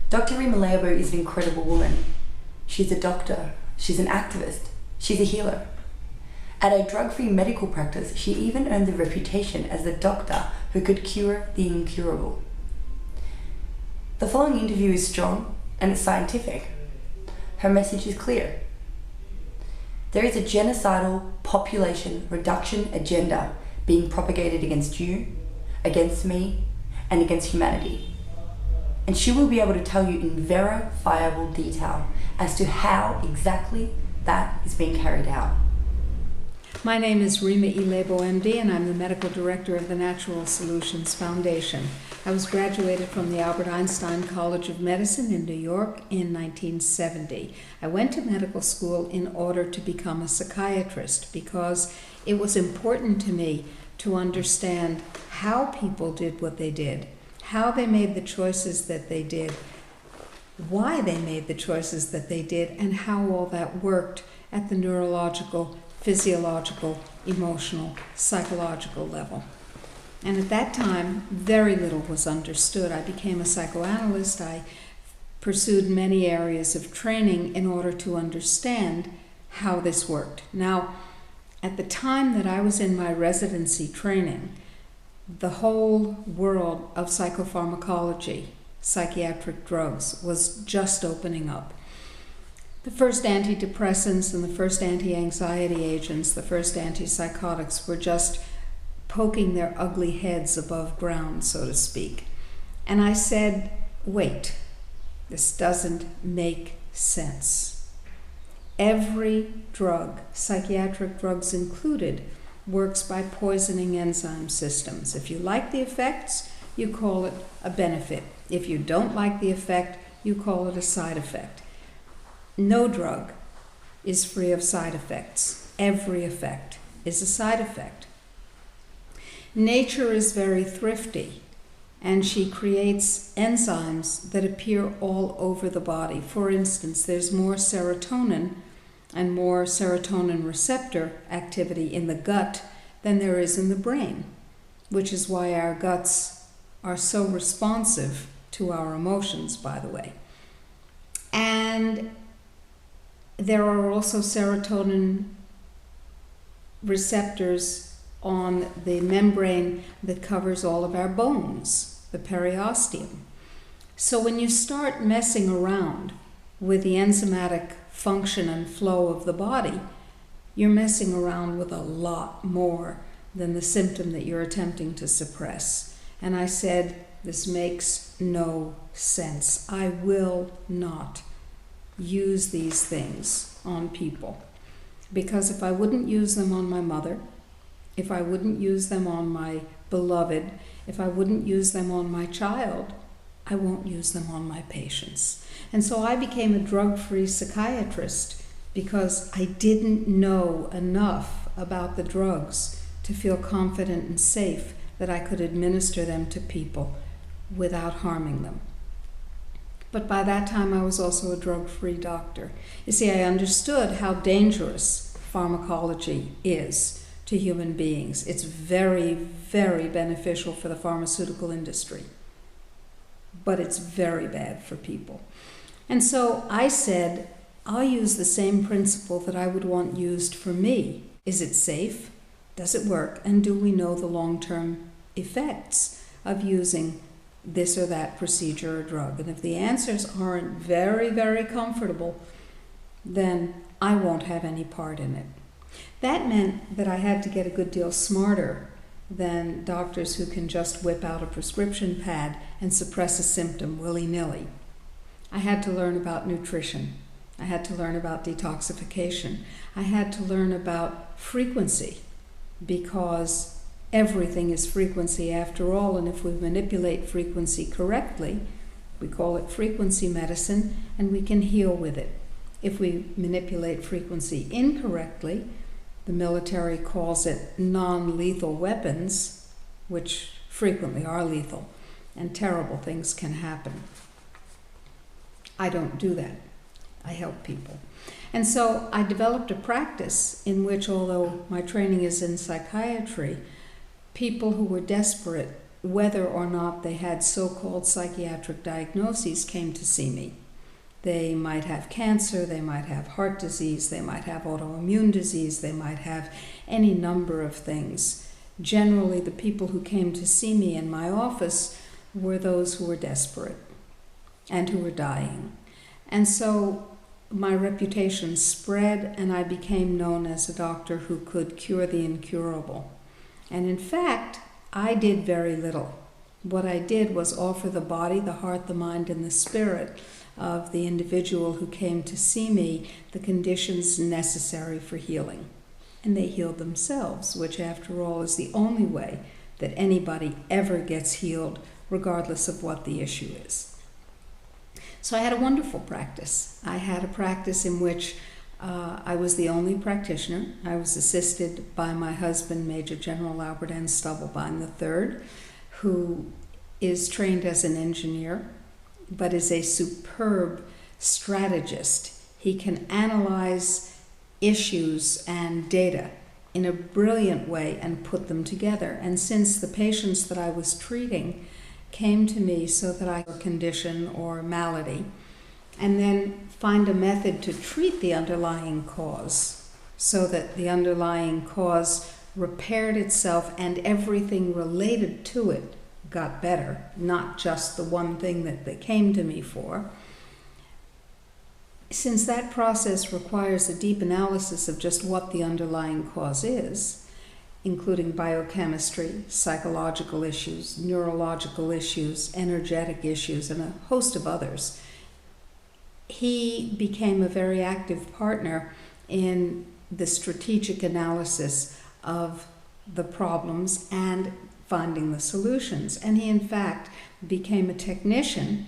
Dr. Rima Leabo is an incredible woman. She's a doctor, she's an activist, she's a healer. At a drug-free medical practice, she even earned the reputation as the doctor who could cure the incurable. The following interview is strong and it's scientific. Her message is clear. There is a genocidal population reduction agenda being propagated against you, against me, and against humanity. And she will be able to tell you in verifiable detail as to how exactly that is being carried out. My name is Rima E. Leabo, MD, and I'm the Medical Director of the Natural Solutions Foundation. I was graduated from the Albert Einstein College of Medicine in New York in 1970. I went to medical school in order to become a psychiatrist because it was important to me to understand how people did what they did, how they made the choices that they did, why they made the choices that they did, and how all that worked at the neurological, physiological, emotional, psychological level. And at that time, very little was understood. I became a psychoanalyst. I pursued many areas of training in order to understand how this worked. Now, at the time that I was in my residency training, the whole world of psychopharmacology, psychiatric drugs, was just opening up. The first antidepressants and the first anti-anxiety agents, the first antipsychotics were just poking their ugly heads above ground, so to speak. And I said, wait, this doesn't make sense. Every drug, psychiatric drugs included, works by poisoning enzyme systems. If you like the effects, you call it a benefit. If you don't like the effect, you call it a side effect. No drug is free of side effects. Every effect is a side effect. Nature is very thrifty, and she creates enzymes that appear all over the body. For instance, there's more serotonin and more serotonin receptor activity in the gut than there is in the brain, which is why our guts are so responsive to our emotions, by the way. And there are also serotonin receptors on the membrane that covers all of our bones, the periosteum. So when you start messing around with the enzymatic function and flow of the body, you're messing around with a lot more than the symptom that you're attempting to suppress. And I said, this makes no sense. I will not use these things on people. Because if I wouldn't use them on my mother, if I wouldn't use them on my beloved, if I wouldn't use them on my child, I won't use them on my patients. And so I became a drug-free psychiatrist because I didn't know enough about the drugs to feel confident and safe that I could administer them to people without harming them. But by that time, I was also a drug-free doctor. You see, I understood how dangerous pharmacology is to human beings. It's very, very beneficial for the pharmaceutical industry, but it's very bad for people. And so I said, I'll use the same principle that I would want used for me. Is it safe? Does it work? And do we know the long-term effects of using this or that procedure or drug? And if the answers aren't very, very comfortable, then I won't have any part in it. That meant that I had to get a good deal smarter than doctors who can just whip out a prescription pad and suppress a symptom willy-nilly. I had to learn about nutrition. I had to learn about detoxification. I had to learn about frequency, because everything is frequency after all, and if we manipulate frequency correctly, we call it frequency medicine, and we can heal with it. If we manipulate frequency incorrectly, the military calls it non-lethal weapons, which frequently are lethal, and terrible things can happen. I don't do that. I help people. And so I developed a practice in which, although my training is in psychiatry, people who were desperate whether or not they had so-called psychiatric diagnoses, came to see me. They might have cancer, they might have heart disease, they might have autoimmune disease, they might have any number of things. Generally, the people who came to see me in my office were those who were desperate and who were dying. And so my reputation spread, and I became known as a doctor who could cure the incurable. And in fact, I did very little. What I did was offer the body, the heart, the mind, and the spirit of the individual who came to see me the conditions necessary for healing. And they healed themselves, which after all is the only way that anybody ever gets healed, regardless of what the issue is. So I had a wonderful practice. I had a practice in which I was the only practitioner. I was assisted by my husband, Major General Albert N. Stubblebine III, who is trained as an engineer, but is a superb strategist. He can analyze issues and data in a brilliant way and put them together. And since the patients that I was treating came to me so that I could condition or malady, and then find a method to treat the underlying cause so that the underlying cause repaired itself and everything related to it got better, not just the one thing that they came to me for. Since that process requires a deep analysis of just what the underlying cause is, including biochemistry, psychological issues, neurological issues, energetic issues, and a host of others, he became a very active partner in the strategic analysis of the problems and finding the solutions. And he, in fact, became a technician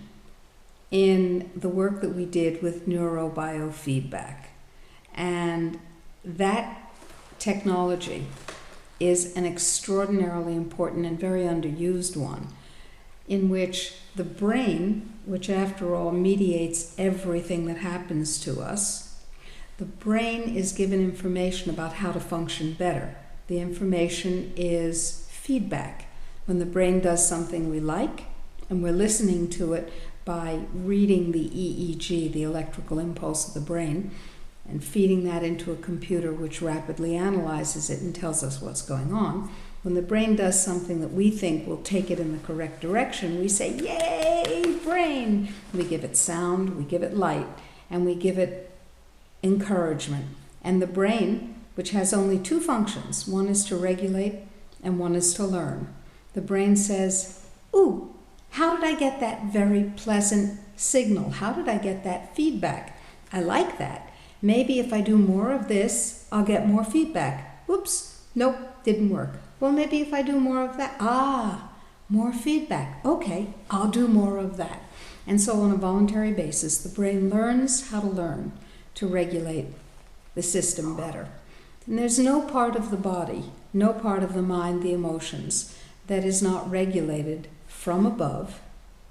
in the work that we did with neurobiofeedback. And that technology is an extraordinarily important and very underused one, in which the brain, which after all mediates everything that happens to us, the brain is given information about how to function better. The information is feedback. When the brain does something we like, and we're listening to it by reading the EEG, the electrical impulse of the brain, and feeding that into a computer which rapidly analyzes it and tells us what's going on. When the brain does something that we think will take it in the correct direction, we say, "Yay, brain!" We give it sound, we give it light, and we give it encouragement. And the brain, which has only two functions, one is to regulate and one is to learn. The brain says, "Ooh, how did I get that very pleasant signal? How did I get that feedback? I like that. Maybe if I do more of this, I'll get more feedback. Oops, nope, didn't work. Well, maybe if I do more of that, more feedback. Okay, I'll do more of that." And so on a voluntary basis, the brain learns how to learn to regulate the system better. And there's no part of the body, no part of the mind, the emotions, that is not regulated from above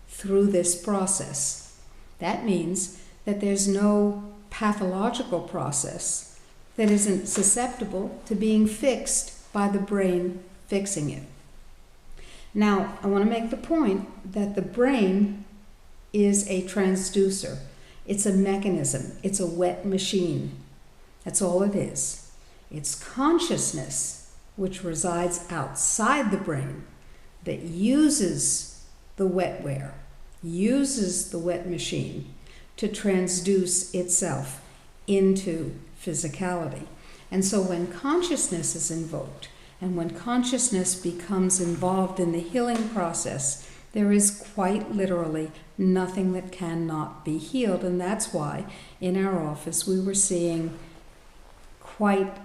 through this process. That means that there's no pathological process that isn't susceptible to being fixed by the brain fixing it. Now, I want to make the point that the brain is a transducer. It's a mechanism. It's a wet machine. That's all it is. It's consciousness, which resides outside the brain, that uses the wetware, uses the wet machine to transduce itself into physicality. And so when consciousness is invoked, and when consciousness becomes involved in the healing process, there is quite literally nothing that cannot be healed. And that's why in our office we were seeing quite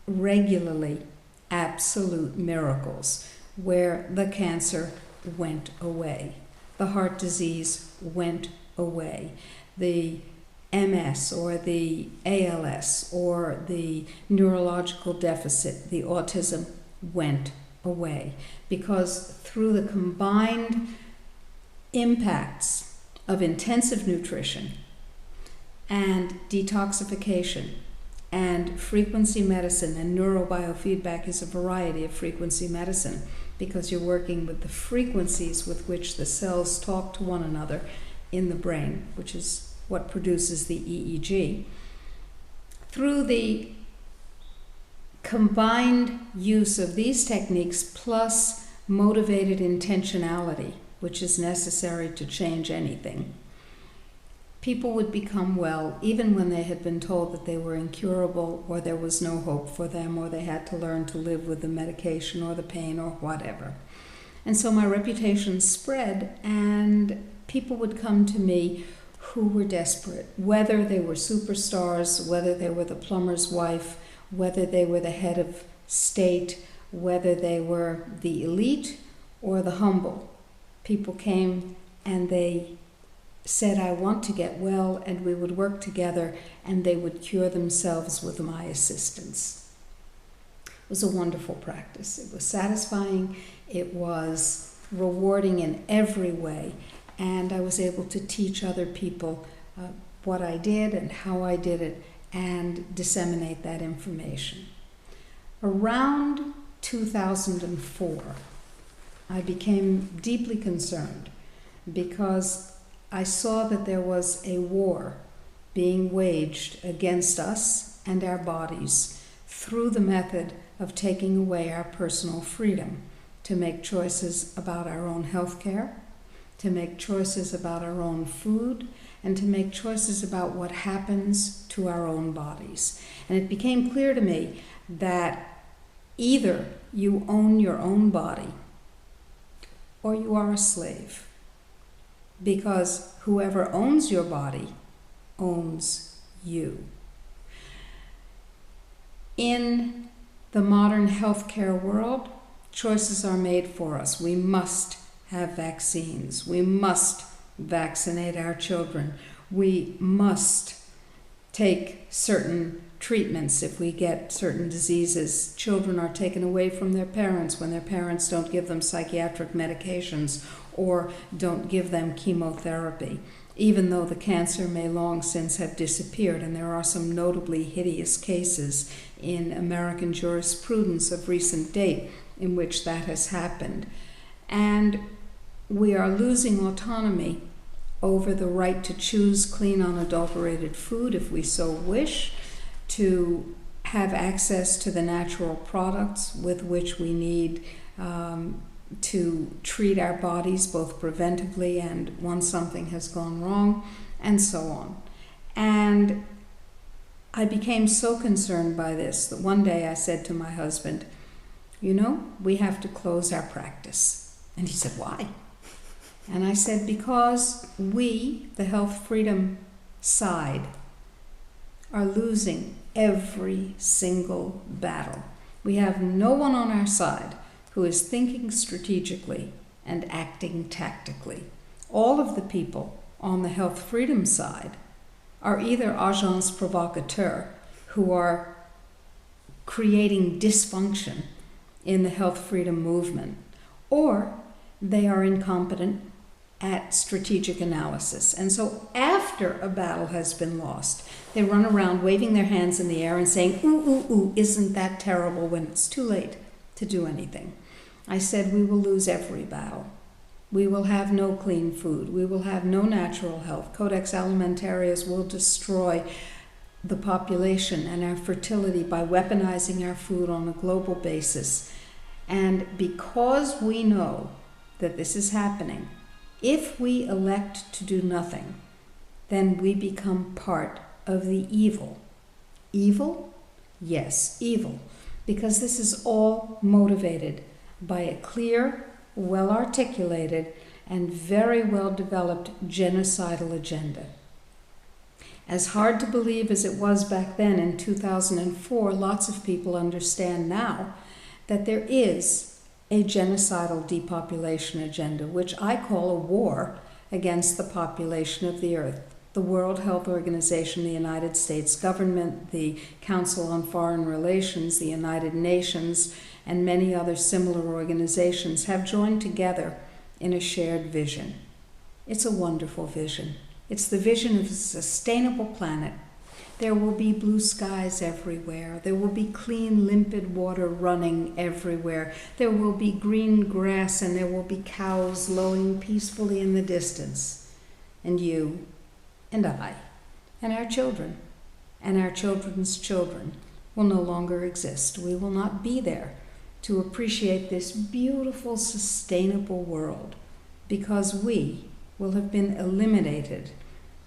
regularly absolute miracles, where the cancer went away, the heart disease went away, the MS or the ALS or the neurological deficit, the autism went away, because through the combined impacts of intensive nutrition and detoxification and frequency medicine, and neurobiofeedback is a variety of frequency medicine, because you're working with the frequencies with which the cells talk to one another in the brain, which is what produces the EEG. Through the combined use of these techniques plus motivated intentionality, which is necessary to change anything, people would become well even when they had been told that they were incurable or there was no hope for them or they had to learn to live with the medication or the pain or whatever. And so my reputation spread, and people would come to me who were desperate, whether they were superstars, whether they were the plumber's wife, whether they were the head of state, whether they were the elite or the humble. People came and they said, I want to get well, and we would work together and they would cure themselves with my assistance. It was a wonderful practice. It was satisfying, it was rewarding in every way, and I was able to teach other people what I did and how I did it and disseminate that information. Around 2004, I became deeply concerned because I saw that there was a war being waged against us and our bodies through the method of taking away our personal freedom to make choices about our own health care, to make choices about our own food, and to make choices about what happens to our own bodies. And it became clear to me that either you own your own body or you are a slave. Because whoever owns your body owns you. In the modern healthcare world, choices are made for us. We must have vaccines. We must vaccinate our children. We must take certain treatments if we get certain diseases. Children are taken away from their parents when their parents don't give them psychiatric medications or don't give them chemotherapy, even though the cancer may long since have disappeared. And there are some notably hideous cases in American jurisprudence of recent date in which that has happened. And we are losing autonomy over the right to choose clean, unadulterated food if we so wish, to have access to the natural products with which we need to treat our bodies both preventively and once something has gone wrong, and so on. And I became so concerned by this that one day I said to my husband, you know, we have to close our practice. And he said, why? And I said, because we, the health freedom side, are losing every single battle. We have no one on our side who is thinking strategically and acting tactically. All of the people on the health freedom side are either agents provocateurs, who are creating dysfunction in the health freedom movement, or they are incompetent at strategic analysis. And so after a battle has been lost, they run around waving their hands in the air and saying, ooh, ooh, ooh, isn't that terrible, when it's too late to do anything. I said, we will lose every battle. We will have no clean food. We will have no natural health. Codex Alimentarius will destroy the population and our fertility by weaponizing our food on a global basis. And because we know that this is happening, if we elect to do nothing, then we become part of the evil. Evil? Yes, evil. Because this is all motivated by a clear, well-articulated, and very well-developed genocidal agenda. As hard to believe as it was back then in 2004, lots of people understand now that there is a genocidal depopulation agenda, which I call a war against the population of the earth. The World Health Organization, the United States government, the Council on Foreign Relations, the United Nations, and many other similar organizations have joined together in a shared vision. It's a wonderful vision. It's the vision of a sustainable planet There will be blue skies everywhere. There will be clean, limpid water running everywhere. There will be green grass, and there will be cows lowing peacefully in the distance. And you and I and our children and our children's children will no longer exist. We will not be there to appreciate this beautiful, sustainable world because we will have been eliminated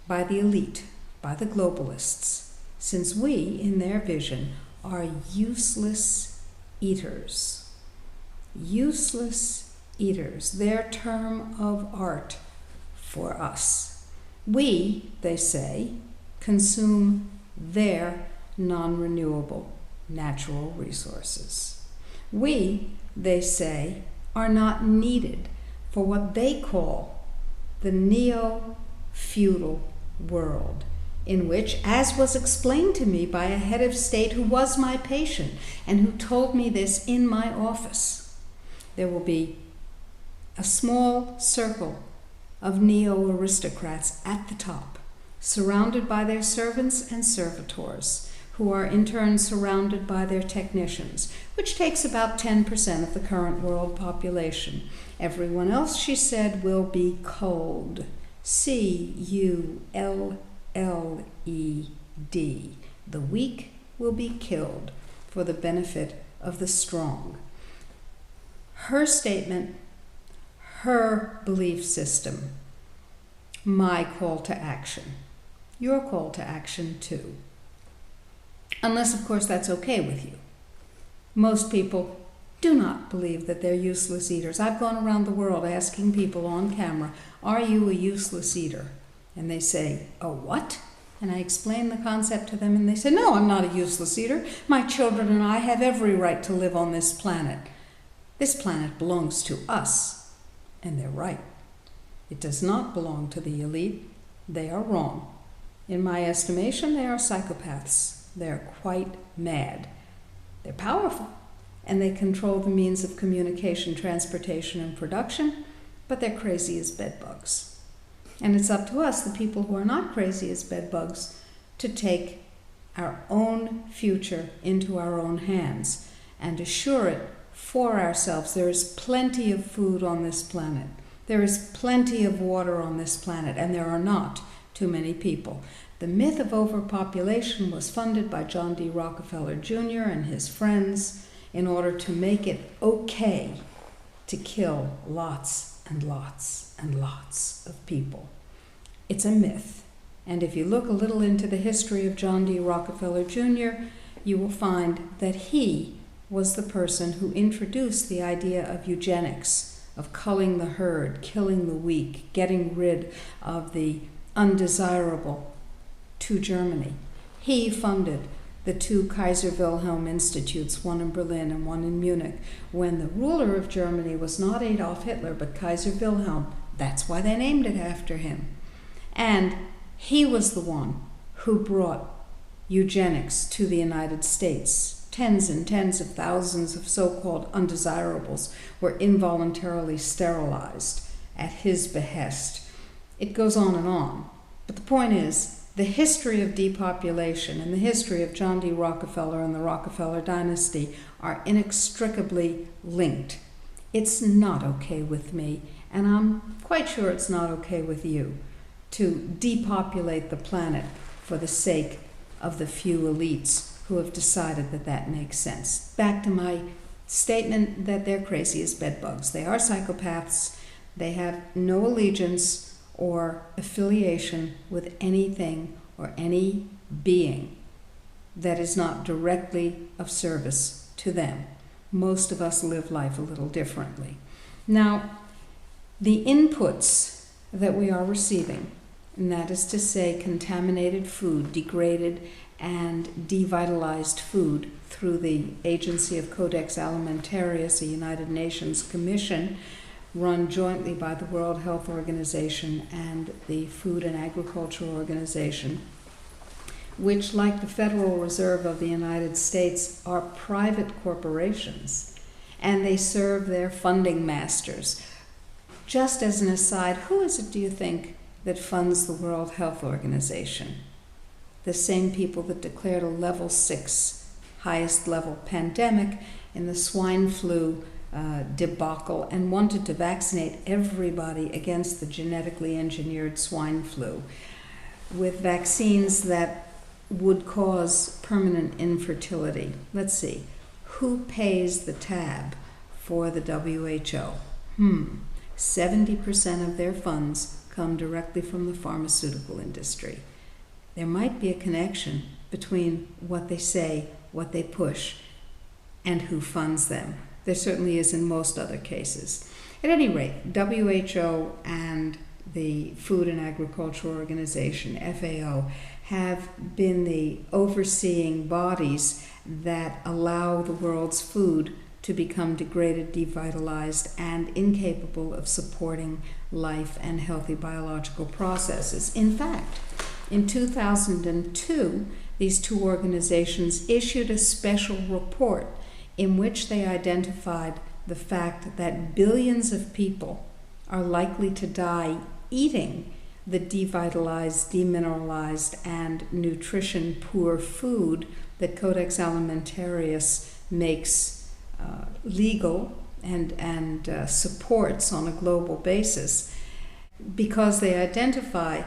by the elite, by the globalists, since we, in their vision, are useless eaters. Useless eaters, their term of art for us. We, they say, consume their non-renewable natural resources. We, they say, are not needed for what they call the neo-feudal world, in which, as was explained to me by a head of state who was my patient and who told me this in my office, there will be a small circle of neo-aristocrats at the top, surrounded by their servants and servitors, who are in turn surrounded by their technicians, which takes about 10% of the current world population. Everyone else, she said, will be culled. C-U-L-L-E-D. The weak will be killed for the benefit of the strong. Her statement, her belief system, my call to action, your call to action too. Unless, of course, that's okay with you. Most people do not believe that they're useless eaters. I've gone around the world asking people on camera, are you a useless eater? And they say, a what? And I explain the concept to them and they say, no, I'm not a useless eater. My children and I have every right to live on this planet. This planet belongs to us. And they're right. It does not belong to the elite. They are wrong. In my estimation, they are psychopaths. They're quite mad. They're powerful, and they control the means of communication, transportation, and production, but they're crazy as bedbugs. And it's up to us, the people who are not crazy as bedbugs, to take our own future into our own hands and assure it for ourselves. There is plenty of food on this planet. There is plenty of water on this planet, and there are not too many people. The myth of overpopulation was funded by John D. Rockefeller Jr. and his friends in order to make it okay to kill lots and lots and lots of people. It's a myth. And if you look a little into the history of John D. Rockefeller Jr., you will find that he was the person who introduced the idea of eugenics, of culling the herd, killing the weak, getting rid of the undesirable, to Germany. He funded the two Kaiser Wilhelm Institutes, one in Berlin and one in Munich, when the ruler of Germany was not Adolf Hitler, but Kaiser Wilhelm. That's why they named it after him. And he was the one who brought eugenics to the United States. Tens and tens of thousands of so-called undesirables were involuntarily sterilized at his behest. It goes on and on. But the point is, the history of depopulation and the history of John D. Rockefeller and the Rockefeller dynasty are inextricably linked. It's not okay with me, and I'm quite sure it's not okay with you, to depopulate the planet for the sake of the few elites who have decided that that makes sense. Back to my statement that they're crazy as bedbugs. They are psychopaths. They have no allegiance or affiliation with anything or any being that is not directly of service to them. Most of us live life a little differently. Now, the inputs that we are receiving, and that is to say contaminated food, degraded and devitalized food through the agency of Codex Alimentarius, a United Nations commission run jointly by the World Health Organization and the Food and Agriculture Organization, which, like the Federal Reserve of the United States, are private corporations, and they serve their funding masters. Just as an aside, who is it, do you think, that funds the World Health Organization? the same people that declared a level 6 highest level pandemic in the swine flu debacle and wanted to vaccinate everybody against the genetically engineered swine flu with vaccines that would cause permanent infertility. Let's see, who pays the tab for the WHO? 70% of their funds come directly from the pharmaceutical industry. There might be a connection between what they say, what they push, and who funds them. There certainly is in most other cases. At any rate, WHO and the Food and Agriculture Organization, FAO, have been the overseeing bodies that allow the world's food to become degraded, devitalized, and incapable of supporting life and healthy biological processes. In fact, in 2002, these two organizations issued a special report in which they identified the fact that billions of people are likely to die eating the devitalized, demineralized, and nutrition-poor food that Codex Alimentarius makes legal and supports on a global basis, because they identify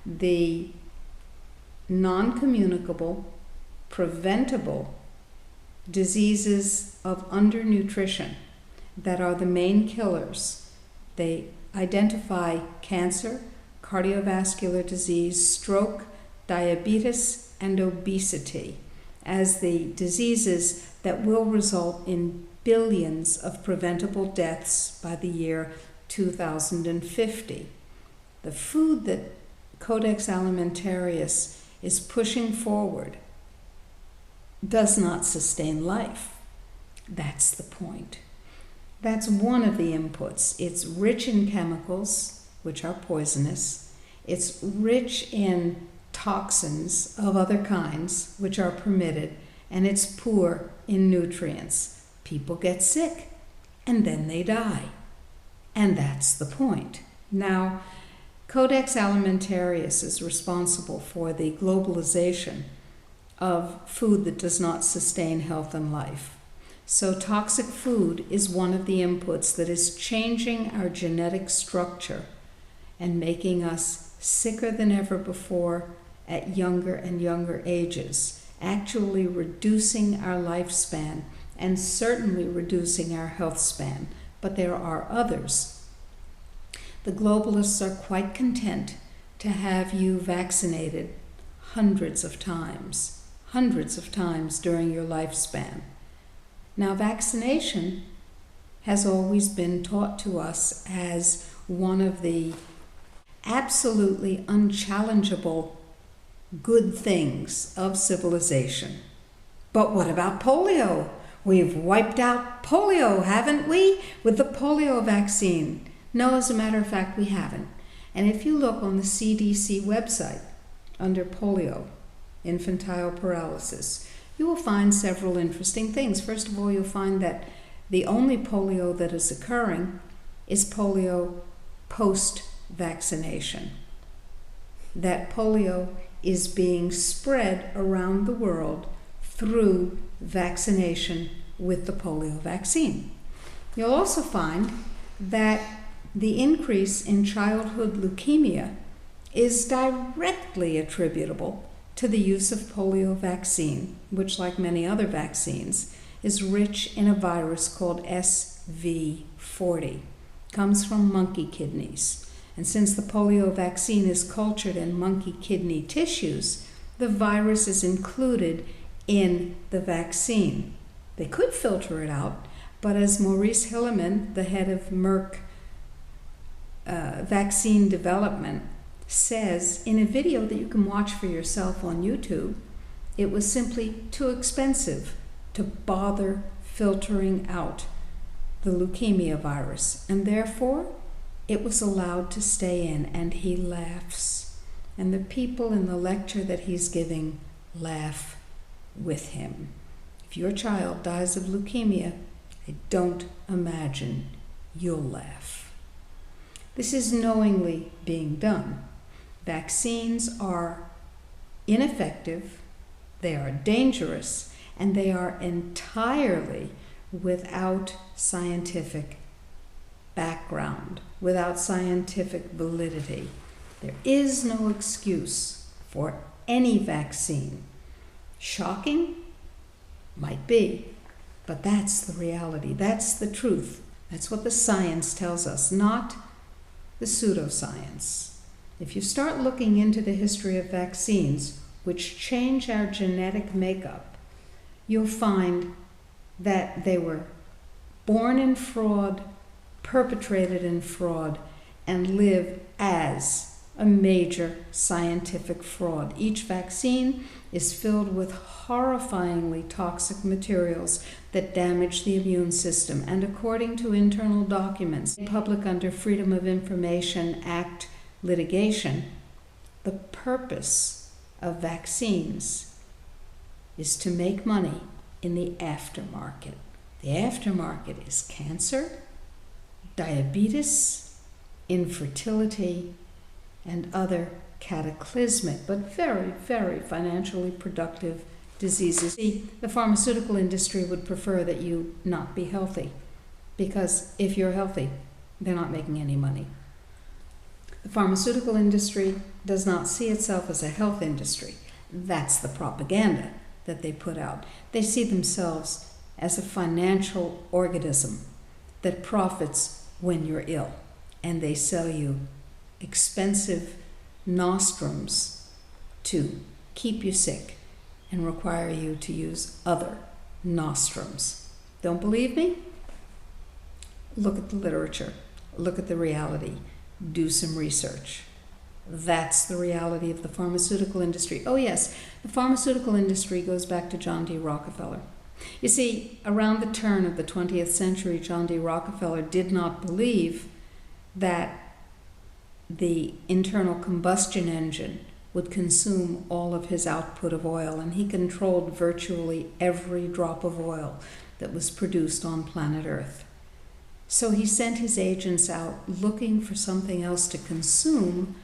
the non-communicable, preventable diseases of undernutrition that are the main killers. They identify cancer, cardiovascular disease, stroke, diabetes, and obesity as the diseases that will result in billions of preventable deaths by the year 2050. The food that Codex Alimentarius is pushing forward does not sustain life. That's the point. That's one of the inputs. It's rich in chemicals, which are poisonous. It's rich in toxins of other kinds, which are permitted, and it's poor in nutrients. People get sick, and then they die. And that's the point. Now, Codex Alimentarius is responsible for the globalization of food that does not sustain health and life. So toxic food is one of the inputs that is changing our genetic structure and making us sicker than ever before at younger and younger ages, actually reducing our lifespan and certainly reducing our health span. But there are others. The globalists are quite content to have you vaccinated hundreds of times during your lifespan. Now, vaccination has always been taught to us as one of the absolutely unchallengeable good things of civilization. But what about polio? We've wiped out polio, haven't we, with the polio vaccine? No, as a matter of fact, we haven't. And if you look on the CDC website under polio, infantile paralysis, you will find several interesting things. First of all, you'll find that the only polio that is occurring is polio post-vaccination. That polio is being spread around the world through vaccination with the polio vaccine. You'll also find that the increase in childhood leukemia is directly attributable to the use of polio vaccine, which, like many other vaccines, is rich in a virus called SV40. Comes from monkey kidneys. And since the polio vaccine is cultured in monkey kidney tissues, the virus is included in the vaccine. They could filter it out, but as Maurice Hilleman, the head of Merck vaccine development, says in a video that you can watch for yourself on YouTube, it was simply too expensive to bother filtering out the leukemia virus, and therefore it was allowed to stay in. And he laughs, and the people in the lecture that he's giving laugh with him. If your child dies of leukemia, I don't imagine you'll laugh. This is knowingly being done. Vaccines are ineffective, they are dangerous, and they are entirely without scientific background, without scientific validity. There is no excuse for any vaccine. Shocking? Might be, but that's the reality. That's the truth. That's what the science tells us, not the pseudoscience. If you start looking into the history of vaccines, which change our genetic makeup, you'll find that they were born in fraud, perpetrated in fraud, and live as a major scientific fraud. Each vaccine is filled with horrifyingly toxic materials that damage the immune system, and according to internal documents, public under Freedom of Information Act litigation, the purpose of vaccines is to make money in the aftermarket. The aftermarket is cancer, diabetes, infertility, and other cataclysmic but very, very financially productive diseases. See, the pharmaceutical industry would prefer that you not be healthy, because if you're healthy, they're not making any money. The pharmaceutical industry does not see itself as a health industry. That's the propaganda that they put out. They see themselves as a financial organism that profits when you're ill, and they sell you expensive nostrums to keep you sick and require you to use other nostrums. Don't believe me? Look at the literature. Look at the reality. Do some research. That's the reality of the pharmaceutical industry. Oh yes, the pharmaceutical industry goes back to John D. Rockefeller. You see, around the turn of the 20th century, John D. Rockefeller did not believe that the internal combustion engine would consume all of his output of oil, and he controlled virtually every drop of oil that was produced on planet Earth. So he sent his agents out looking for something else to consume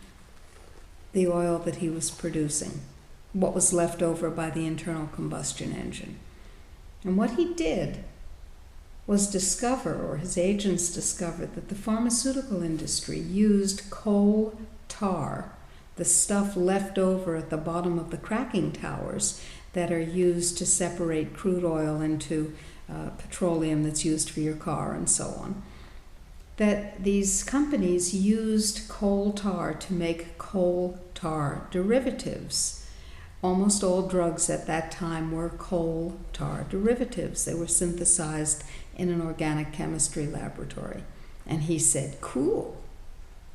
the oil that he was producing, what was left over by the internal combustion engine. And what he did was discover, or his agents discovered, that the pharmaceutical industry used coal tar, the stuff left over at the bottom of the cracking towers that are used to separate crude oil into petroleum that's used for your car and so on. That these companies used coal tar to make coal tar derivatives. Almost all drugs at that time were coal tar derivatives. They were synthesized in an organic chemistry laboratory. And he said, cool,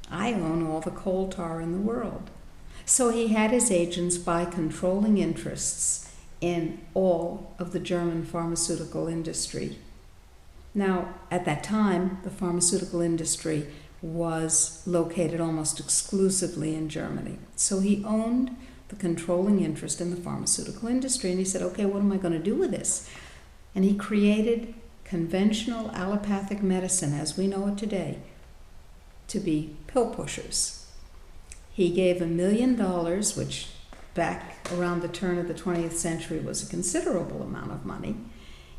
I own all the coal tar in the world. So he had his agents buy controlling interests in all of the German pharmaceutical industry. Now, at that time, the pharmaceutical industry was located almost exclusively in Germany. So he owned the controlling interest in the pharmaceutical industry, and he said, okay, what am I going to do with this? And he created conventional allopathic medicine, as we know it today, to be pill pushers. He gave $1 million, which back around the turn of the 20th century was a considerable amount of money.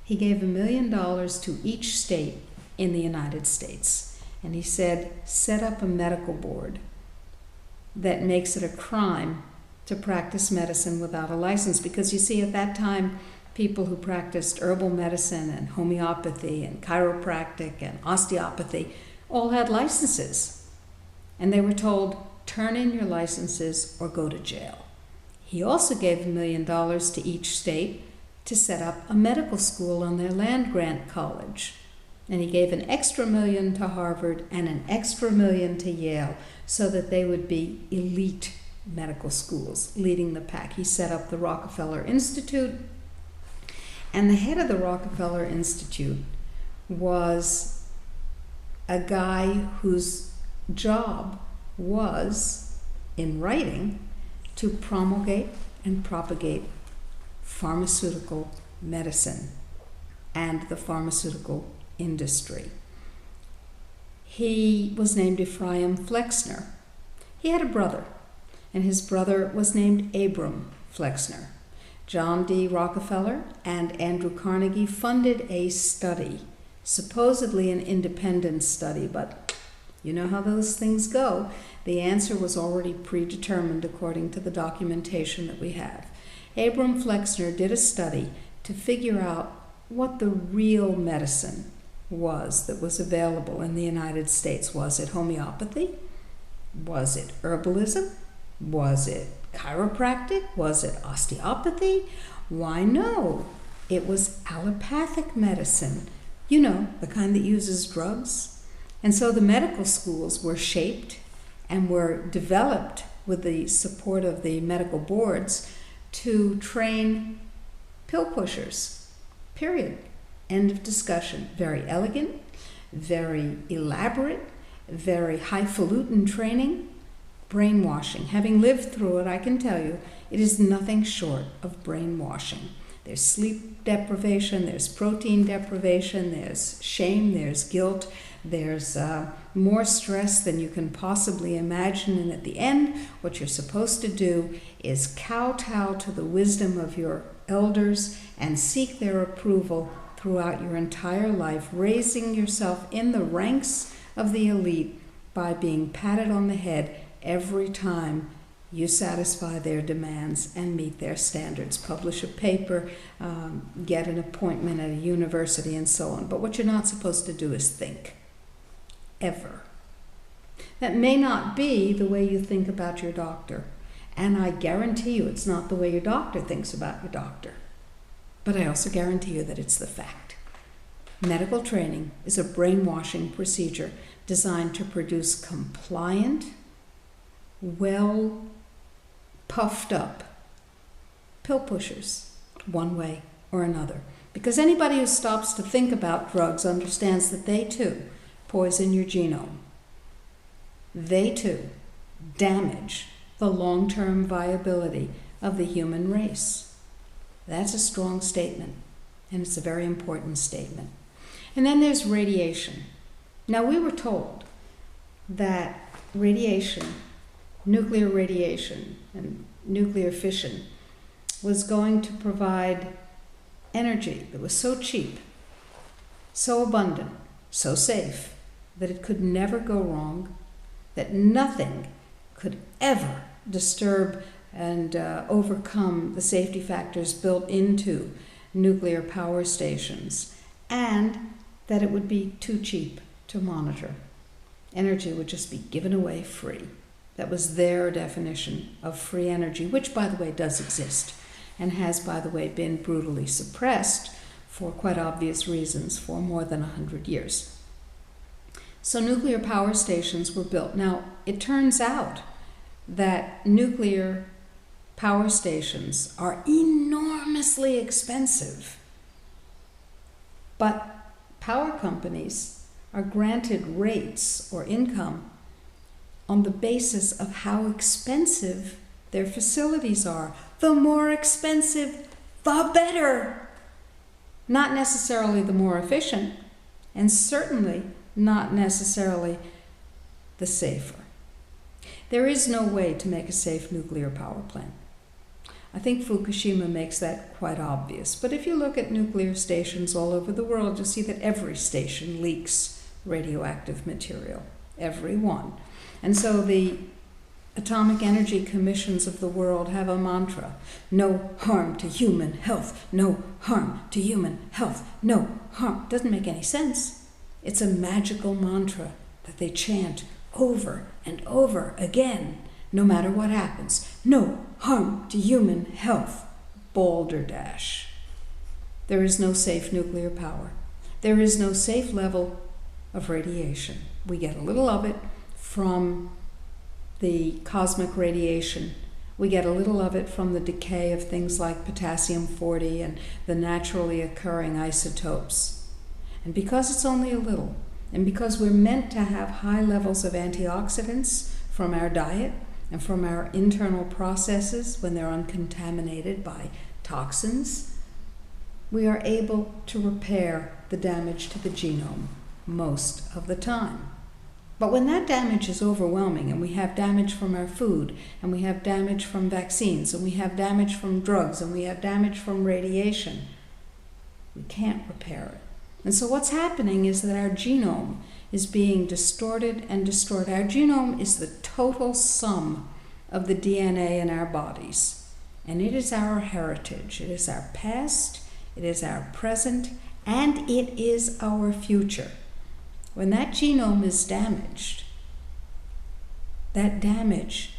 He gave $1 million to each state in the United States. And he said, set up a medical board that makes it a crime to practice medicine without a license. Because you see, at that time, people who practiced herbal medicine and homeopathy and chiropractic and osteopathy all had licenses. And they were told, turn in your licenses or go to jail. He also gave $1 million to each state to set up a medical school on their land-grant college. And he gave an extra $1 million to Harvard and an extra $1 million to Yale so that they would be elite medical schools, leading the pack. He set up the Rockefeller Institute, and the head of the Rockefeller Institute was a guy whose job was, in writing, to promulgate and propagate pharmaceutical medicine and the pharmaceutical industry. He was named Ephraim Flexner. He had a brother, and his brother was named Abram Flexner. John D. Rockefeller and Andrew Carnegie funded a study, supposedly an independent study, but you know how those things go. The answer was already predetermined according to the documentation that we have. Abram Flexner did a study to figure out what the real medicine was that was available in the United States. Was it homeopathy? Was it herbalism? Was it chiropractic? Was it osteopathy? Why, no. It was allopathic medicine. You know, the kind that uses drugs. And so the medical schools were shaped and were developed with the support of the medical boards to train pill pushers. Period. End of discussion. Very elegant, very elaborate, very highfalutin training. Brainwashing. Having lived through it, I can tell you, it is nothing short of brainwashing. There's sleep deprivation, there's protein deprivation, there's shame, there's guilt, there's more stress than you can possibly imagine. And at the end, what you're supposed to do is kowtow to the wisdom of your elders and seek their approval throughout your entire life, raising yourself in the ranks of the elite by being patted on the head every time you satisfy their demands and meet their standards. Publish a paper, get an appointment at a university, and so on. But what you're not supposed to do is think. Ever. That may not be the way you think about your doctor. And I guarantee you it's not the way your doctor thinks about your doctor. But I also guarantee you that it's the fact. Medical training is a brainwashing procedure designed to produce compliant, well puffed up pill pushers, one way or another. Because anybody who stops to think about drugs understands that they too poison your genome. They too damage the long-term viability of the human race. That's a strong statement, and it's a very important statement. And then there's radiation. Now, we were told that radiation, nuclear radiation and nuclear fission, was going to provide energy that was so cheap, so abundant, so safe, that it could never go wrong, that nothing could ever disturb and overcome the safety factors built into nuclear power stations, and that it would be too cheap to monitor. Energy would just be given away free. That was their definition of free energy, which, by the way, does exist and has, by the way, been brutally suppressed for quite obvious reasons for more than 100 years. So nuclear power stations were built. Now, it turns out that nuclear power stations are enormously expensive, but power companies are granted rates or income on the basis of how expensive their facilities are. The more expensive, the better. Not necessarily the more efficient, and certainly not necessarily the safer. There is no way to make a safe nuclear power plant. I think Fukushima makes that quite obvious. But if you look at nuclear stations all over the world, you'll see that every station leaks radioactive material. Every one. And so the atomic energy commissions of the world have a mantra: no harm to human health, no harm to human health, no harm. Doesn't make any sense. It's a magical mantra that they chant over and over again, no matter what happens. No harm to human health. Balderdash. There is no safe nuclear power. There is no safe level of radiation. We get a little of it from the cosmic radiation. We get a little of it from the decay of things like potassium-40 and the naturally occurring isotopes. And because it's only a little, and because we're meant to have high levels of antioxidants from our diet and from our internal processes when they're uncontaminated by toxins, we are able to repair the damage to the genome most of the time. But when that damage is overwhelming, and we have damage from our food, and we have damage from vaccines, and we have damage from drugs, and we have damage from radiation, we can't repair it. And so what's happening is that our genome is being distorted and distorted. Our genome is the total sum of the DNA in our bodies. And it is our heritage. It is our past, it is our present, and it is our future. When that genome is damaged, that damage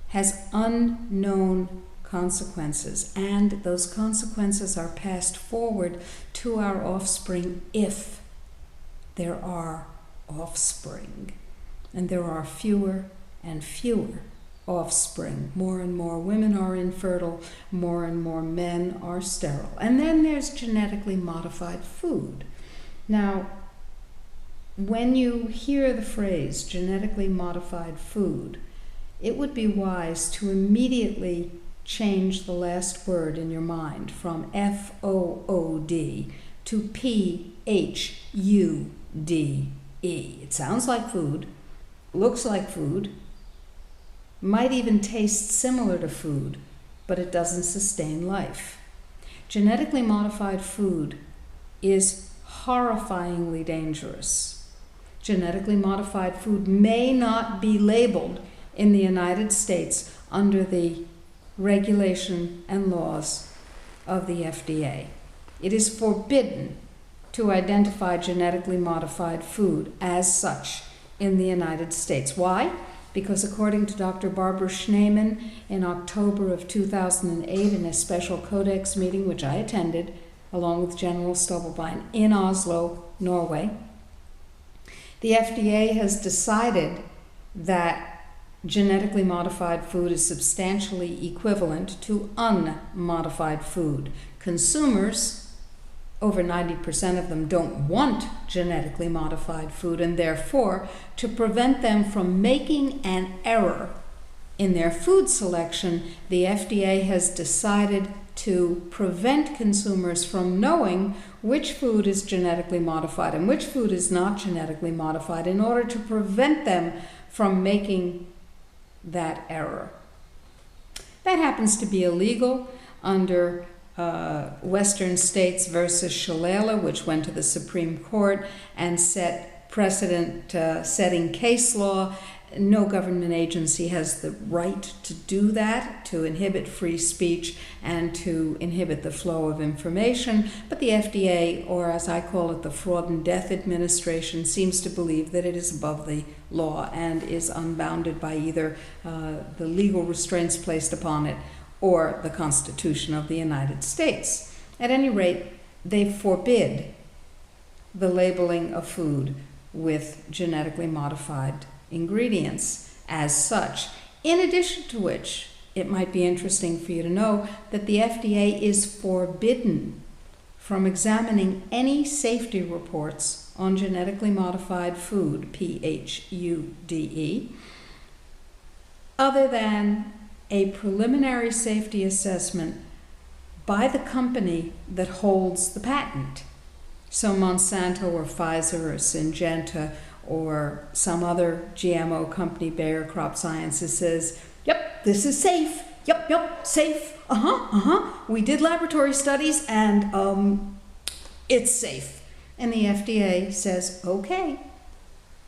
has unknown consequences, and those consequences are passed forward to our offspring if there are offspring. And there are fewer and fewer offspring. More and more women are infertile, more and more men are sterile. And then there's genetically modified food. Now, when you hear the phrase genetically modified food, it would be wise to immediately change the last word in your mind from F-O-O-D to P-H-U-D-E. It sounds like food, looks like food, might even taste similar to food, but it doesn't sustain life. Genetically modified food is horrifyingly dangerous. Genetically modified food may not be labeled in the United States under the regulation and laws of the FDA. It is forbidden to identify genetically modified food as such in the United States. Why? Because according to Dr. Barbara Schneemann, in October of 2008, in a special Codex meeting which I attended, along with General Stubblebine in Oslo, Norway, the FDA has decided that genetically modified food is substantially equivalent to unmodified food. Consumers, over 90% of them, don't want genetically modified food, and therefore, to prevent them from making an error in their food selection, the FDA has decided to prevent consumers from knowing which food is genetically modified and which food is not genetically modified, in order to prevent them from making that error. That happens to be illegal under Western States versus Shalala, which went to the Supreme Court and set precedent-setting case law. No government agency has the right to do that, to inhibit free speech and to inhibit the flow of information. But the FDA, or as I call it, the Fraud and Death Administration, seems to believe that it is above the law and is unbounded by either the legal restraints placed upon it or the Constitution of the United States. At any rate, they forbid the labeling of food with genetically modified ingredients as such. In addition to which, it might be interesting for you to know that the FDA is forbidden from examining any safety reports on genetically modified food, PHUDE, other than a preliminary safety assessment by the company that holds the patent. So Monsanto or Pfizer or Syngenta or some other GMO company, Bayer Crop Sciences, says, yep, this is safe. Yep, safe. We did laboratory studies and it's safe. And the FDA says, okay,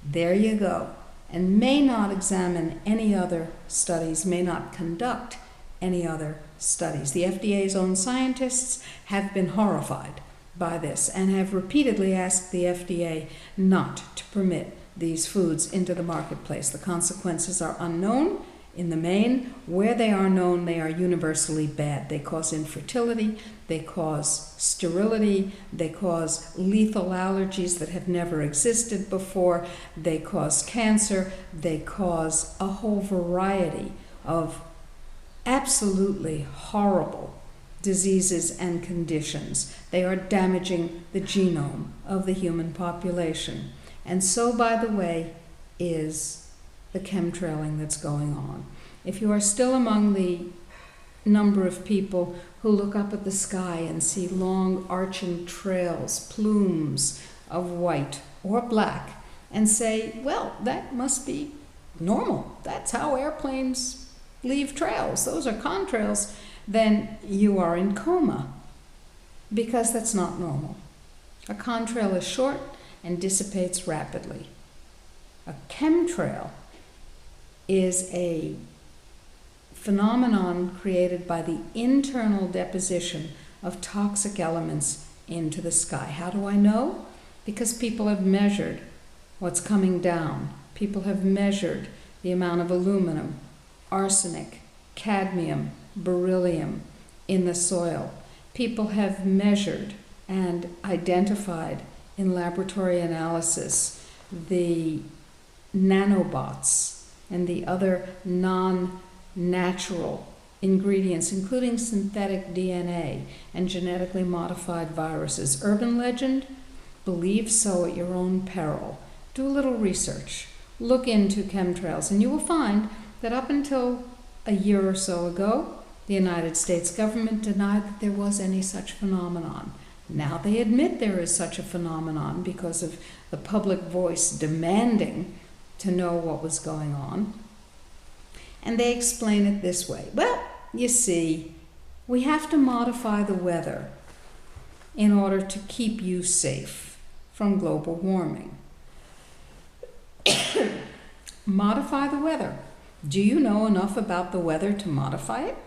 there you go. And may not examine any other studies, may not conduct any other studies. The FDA's own scientists have been horrified by this and have repeatedly asked the FDA not to permit these foods into the marketplace. The consequences are unknown. In the main, where they are known, they are universally bad. They cause infertility, they cause sterility, they cause lethal allergies that have never existed before, they cause cancer, they cause a whole variety of absolutely horrible diseases and conditions. They are damaging the genome of the human population. And so, by the way, is the chemtrailing that's going on. If you are still among the number of people who look up at the sky and see long arching trails, plumes of white or black and say, well, that must be normal. That's how airplanes leave trails. Those are contrails. Then you are in coma, because that's not normal. A contrail is short and dissipates rapidly. A chemtrail is a phenomenon created by the internal deposition of toxic elements into the sky. How do I know? Because people have measured what's coming down. People have measured the amount of aluminum, arsenic, cadmium, beryllium in the soil. People have measured and identified in laboratory analysis the nanobots and the other non-natural ingredients, including synthetic DNA and genetically modified viruses. Urban legend? Believe so at your own peril. Do a little research. Look into chemtrails, and you will find that up until a year or so ago, the United States government denied that there was any such phenomenon. Now they admit there is such a phenomenon because of the public voice demanding to know what was going on. And they explain it this way. Well, you see, we have to modify the weather in order to keep you safe from global warming. Modify the weather. Do you know enough about the weather to modify it?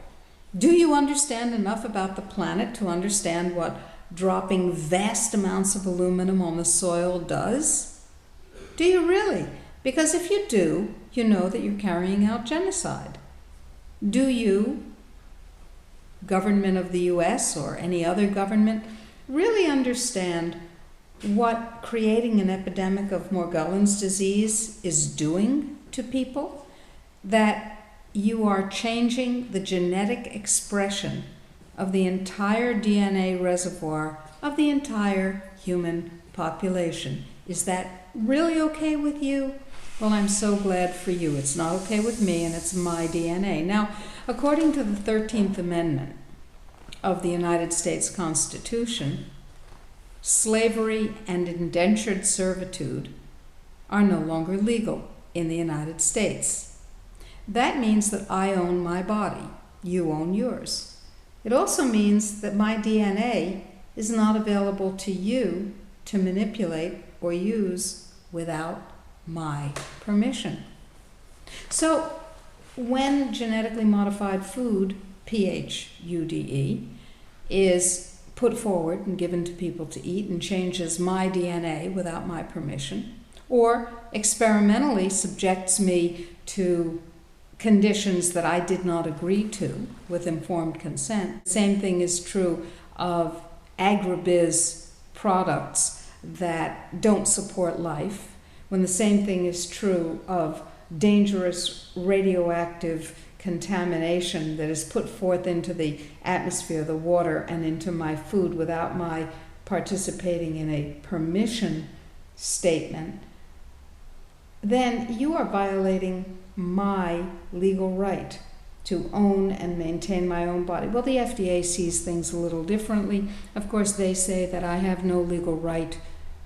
Do you understand enough about the planet to understand what dropping vast amounts of aluminum on the soil does? Do you really? Because if you do, you know that you're carrying out genocide. Do you, government of the US or any other government, really understand what creating an epidemic of Morgellons disease is doing to people? That you are changing the genetic expression of the entire DNA reservoir of the entire human population. Is that really okay with you? Well, I'm so glad for you. It's not okay with me, and it's my DNA. Now, according to the 13th Amendment of the United States Constitution, slavery and indentured servitude are no longer legal in the United States. That means that I own my body. You own yours. It also means that my DNA is not available to you to manipulate or use without my permission. So when genetically modified food, PHUDE, is put forward and given to people to eat and changes my DNA without my permission, or experimentally subjects me to conditions that I did not agree to with informed consent. The same thing is true of agribiz products that don't support life, when the same thing is true of dangerous radioactive contamination that is put forth into the atmosphere, the water, and into my food without my participating in a permission statement, then you are violating my legal right to own and maintain my own body. Well, the FDA sees things a little differently. Of course, they say that I have no legal right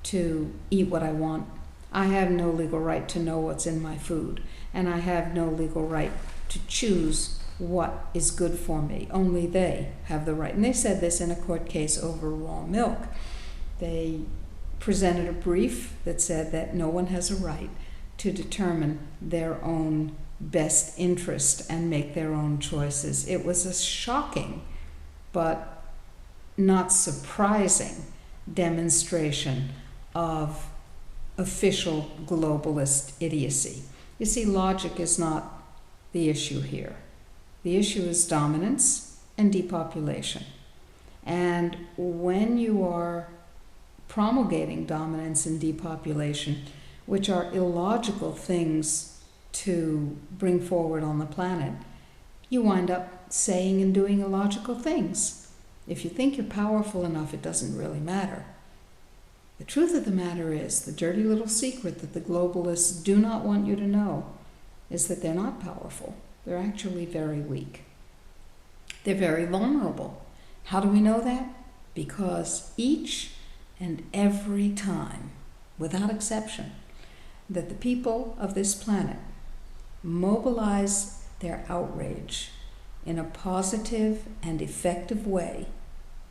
to eat what I want. I have no legal right to know what's in my food. And I have no legal right to choose what is good for me. Only they have the right. And they said this in a court case over raw milk. They presented a brief that said that no one has a right to determine their own best interest and make their own choices. It was a shocking but not surprising demonstration of official globalist idiocy. You see, logic is not the issue here. The issue is dominance and depopulation. And when you are promulgating dominance and depopulation, which are illogical things to bring forward on the planet, you wind up saying and doing illogical things. If you think you're powerful enough, it doesn't really matter. The truth of the matter is, the dirty little secret that the globalists do not want you to know is that they're not powerful. They're actually very weak. They're very vulnerable. How do we know that? Because each and every time, without exception, that the people of this planet mobilize their outrage in a positive and effective way,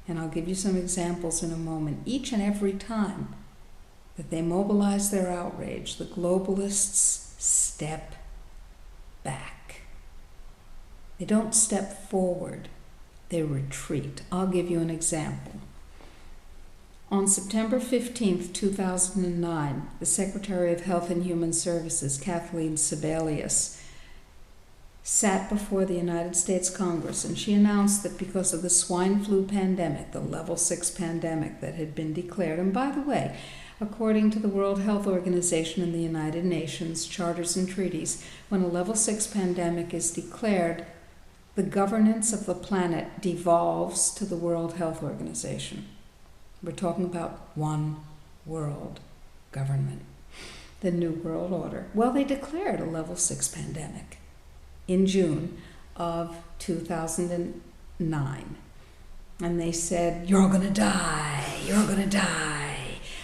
and I'll give you some examples in a moment, each and every time that they mobilize their outrage, the globalists step back. They don't step forward, they retreat. I'll give you an example. On September 15th, 2009, the Secretary of Health and Human Services, Kathleen Sebelius, sat before the United States Congress, and she announced that because of the swine flu pandemic, the level 6 pandemic that had been declared, and by the way, according to the World Health Organization and the United Nations charters and treaties, when a level 6 pandemic is declared, the governance of the planet devolves to the World Health Organization. We're talking about one world government, the New World Order. Well, they declared a level 6 pandemic in June of 2009. And they said, you're going to die,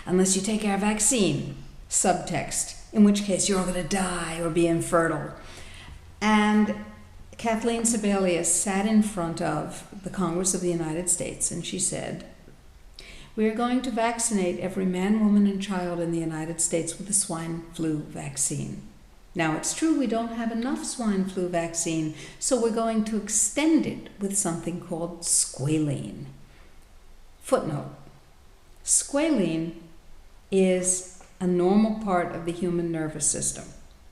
unless you take our vaccine. Subtext, in which case you're going to die or be infertile. And Kathleen Sebelius sat in front of the Congress of the United States and she said, we are going to vaccinate every man, woman, and child in the United States with the swine flu vaccine. Now, it's true we don't have enough swine flu vaccine, so we're going to extend it with something called squalene. Footnote. Squalene is a normal part of the human nervous system.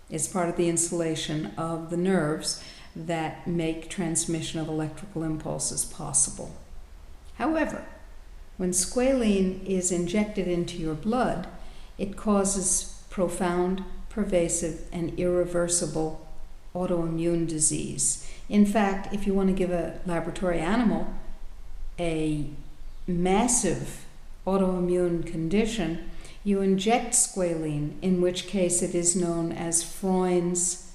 It's part of the insulation of the nerves that make transmission of electrical impulses possible. However, when squalene is injected into your blood, it causes profound, pervasive, and irreversible autoimmune disease. In fact, if you want to give a laboratory animal a massive autoimmune condition, you inject squalene, in which case it is known as Freund's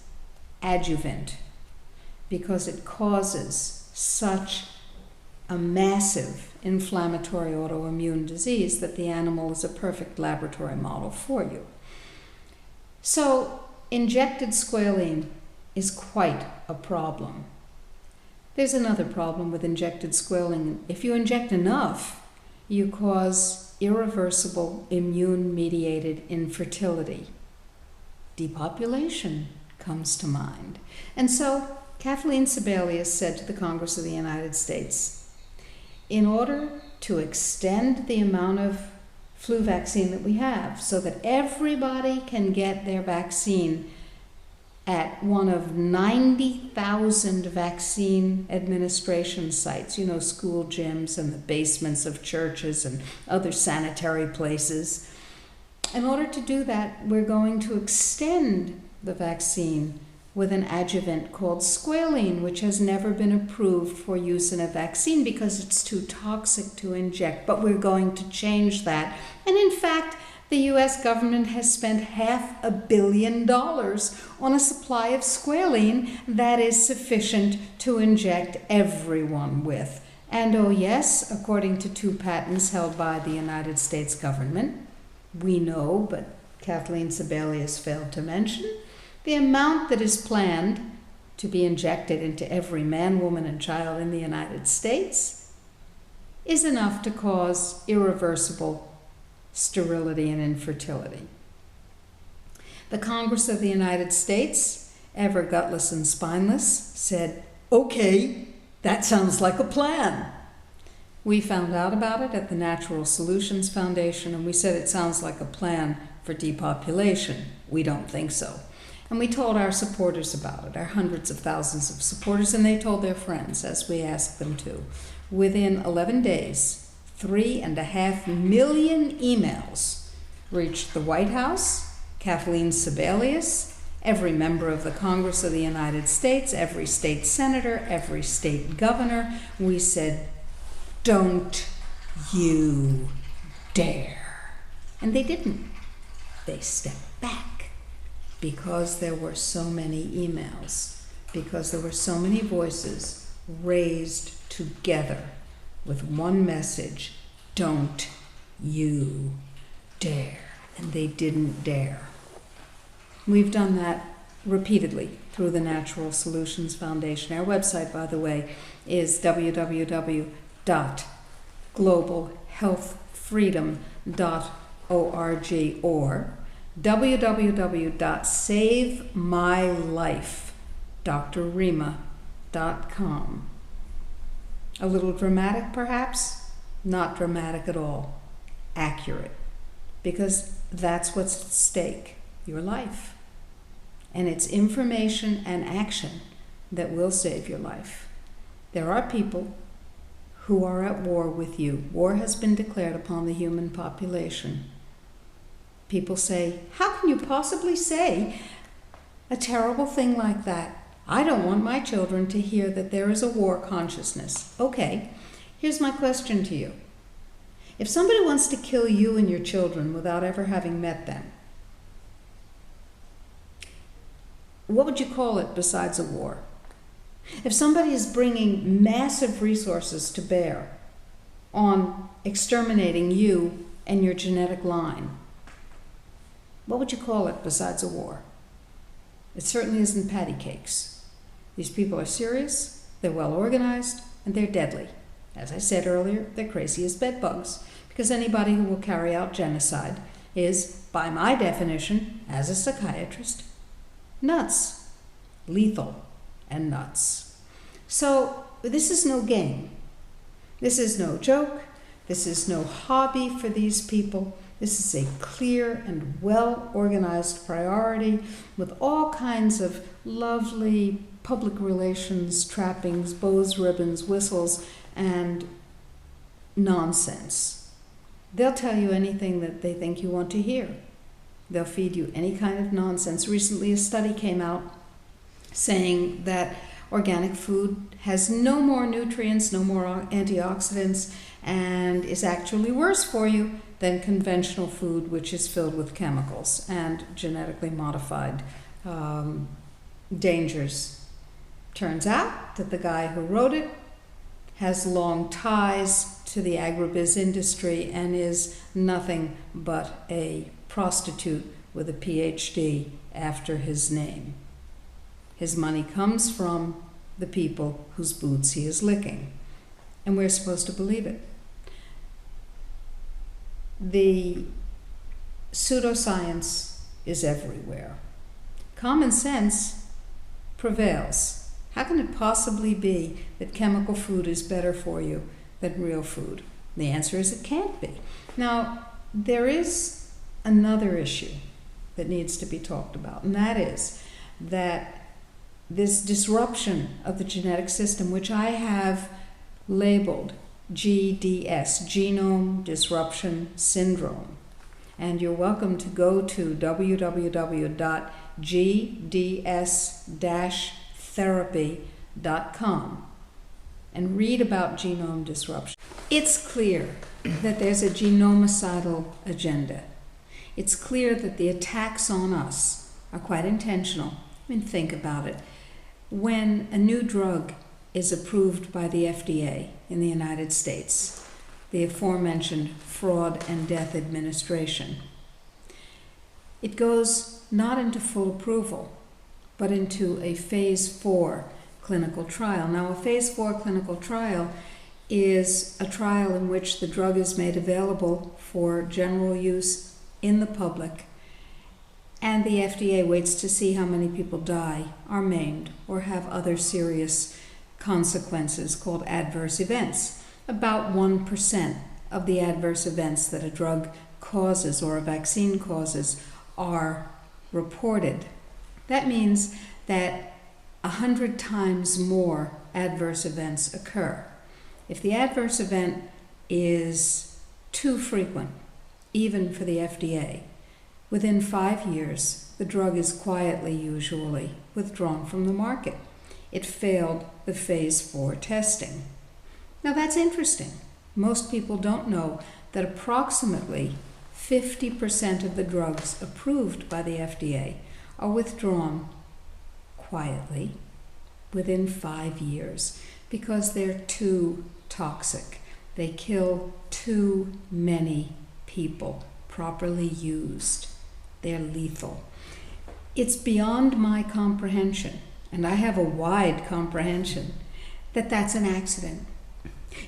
adjuvant, because it causes such a massive inflammatory autoimmune disease that the animal is a perfect laboratory model for you. So, injected squalene is quite a problem. There's another problem with injected squalene. If you inject enough, you cause irreversible immune-mediated infertility. Depopulation comes to mind. And so, Kathleen Sebelius said to the Congress of the United States, in order to extend the amount of flu vaccine that we have so that everybody can get their vaccine at one of 90,000 vaccine administration sites, you know, school gyms and the basements of churches and other sanitary places. In order to do that, we're going to extend the vaccine with an adjuvant called squalene, which has never been approved for use in a vaccine because it's too toxic to inject. But we're going to change that. And in fact, the US government has spent $500 million on a supply of squalene that is sufficient to inject everyone with. And oh yes, according to 2 patents held by the United States government, we know, but Kathleen Sebelius failed to mention, the amount that is planned to be injected into every man, woman, and child in the United States is enough to cause irreversible sterility and infertility. The Congress of the United States, ever gutless and spineless, said, okay, that sounds like a plan. We found out about it at the Natural Solutions Foundation, and we said it sounds like a plan for depopulation. We don't think so. And we told our supporters about it, our hundreds of thousands of supporters, and they told their friends, as we asked them to. Within 11 days, 3.5 million emails reached the White House, Kathleen Sebelius, every member of the Congress of the United States, every state senator, every state governor. We said, don't you dare. And they didn't. They stepped back because there were so many emails, because there were so many voices raised together with one message, don't you dare. And they didn't dare. We've done that repeatedly through the Natural Solutions Foundation. Our website, by the way, is www.globalhealthfreedom.org or www.savemylifedrrima.com. A little dramatic, perhaps? Not dramatic at all. Accurate. Because that's what's at stake, your life. And it's information and action that will save your life. There are people who are at war with you. War has been declared upon the human population. People say, how can you possibly say a terrible thing like that? I don't want my children to hear that there is a war consciousness. Okay, here's my question to you. If somebody wants to kill you and your children without ever having met them, what would you call it besides a war? If somebody is bringing massive resources to bear on exterminating you and your genetic line, what would you call it besides a war? It certainly isn't patty cakes. These people are serious, they're well organized, and they're deadly. As I said earlier, they're crazy as bedbugs, because anybody who will carry out genocide is, by my definition, as a psychiatrist, nuts. Lethal and nuts. So this is no game. This is no joke. This is no hobby for these people. This is a clear and well-organized priority with all kinds of lovely public relations trappings, bows, ribbons, whistles, and nonsense. They'll tell you anything that they think you want to hear. They'll feed you any kind of nonsense. Recently, a study came out saying that organic food has no more nutrients, no more antioxidants, and is actually worse for you than conventional food, which is filled with chemicals and genetically modified dangers. Turns out that the guy who wrote it has long ties to the agribiz industry and is nothing but a prostitute with a PhD after his name. His money comes from the people whose boots he is licking, and we're supposed to believe it. The pseudoscience is everywhere. Common sense prevails. How can it possibly be that chemical food is better for you than real food? The answer is it can't be. Now, there is another issue that needs to be talked about, and that is that this disruption of the genetic system, which I have labeled GDS, Genome Disruption Syndrome, and you're welcome to go to www.gds-therapy.com and read about genome disruption. It's clear that there's a genocidal agenda. It's clear that the attacks on us are quite intentional. I mean, think about it. When a new drug is approved by the FDA in the United States, the aforementioned Fraud and Death Administration, it goes not into full approval, but into a phase 4 clinical trial. Now, a phase 4 clinical trial is a trial in which the drug is made available for general use in the public, and the FDA waits to see how many people die, are maimed, or have other serious consequences called adverse events. About 1% of the adverse events that a drug causes or a vaccine causes are reported. That means that 100 times more adverse events occur. If the adverse event is too frequent, even for the FDA, within 5 years, the drug is quietly, usually, withdrawn from the market. It failed the phase 4 testing. Now that's interesting. Most people don't know that approximately 50% of the drugs approved by the FDA are withdrawn quietly within 5 years because they're too toxic. They kill too many people properly used. They're lethal. It's beyond my comprehension, and I have a wide comprehension, that that's an accident.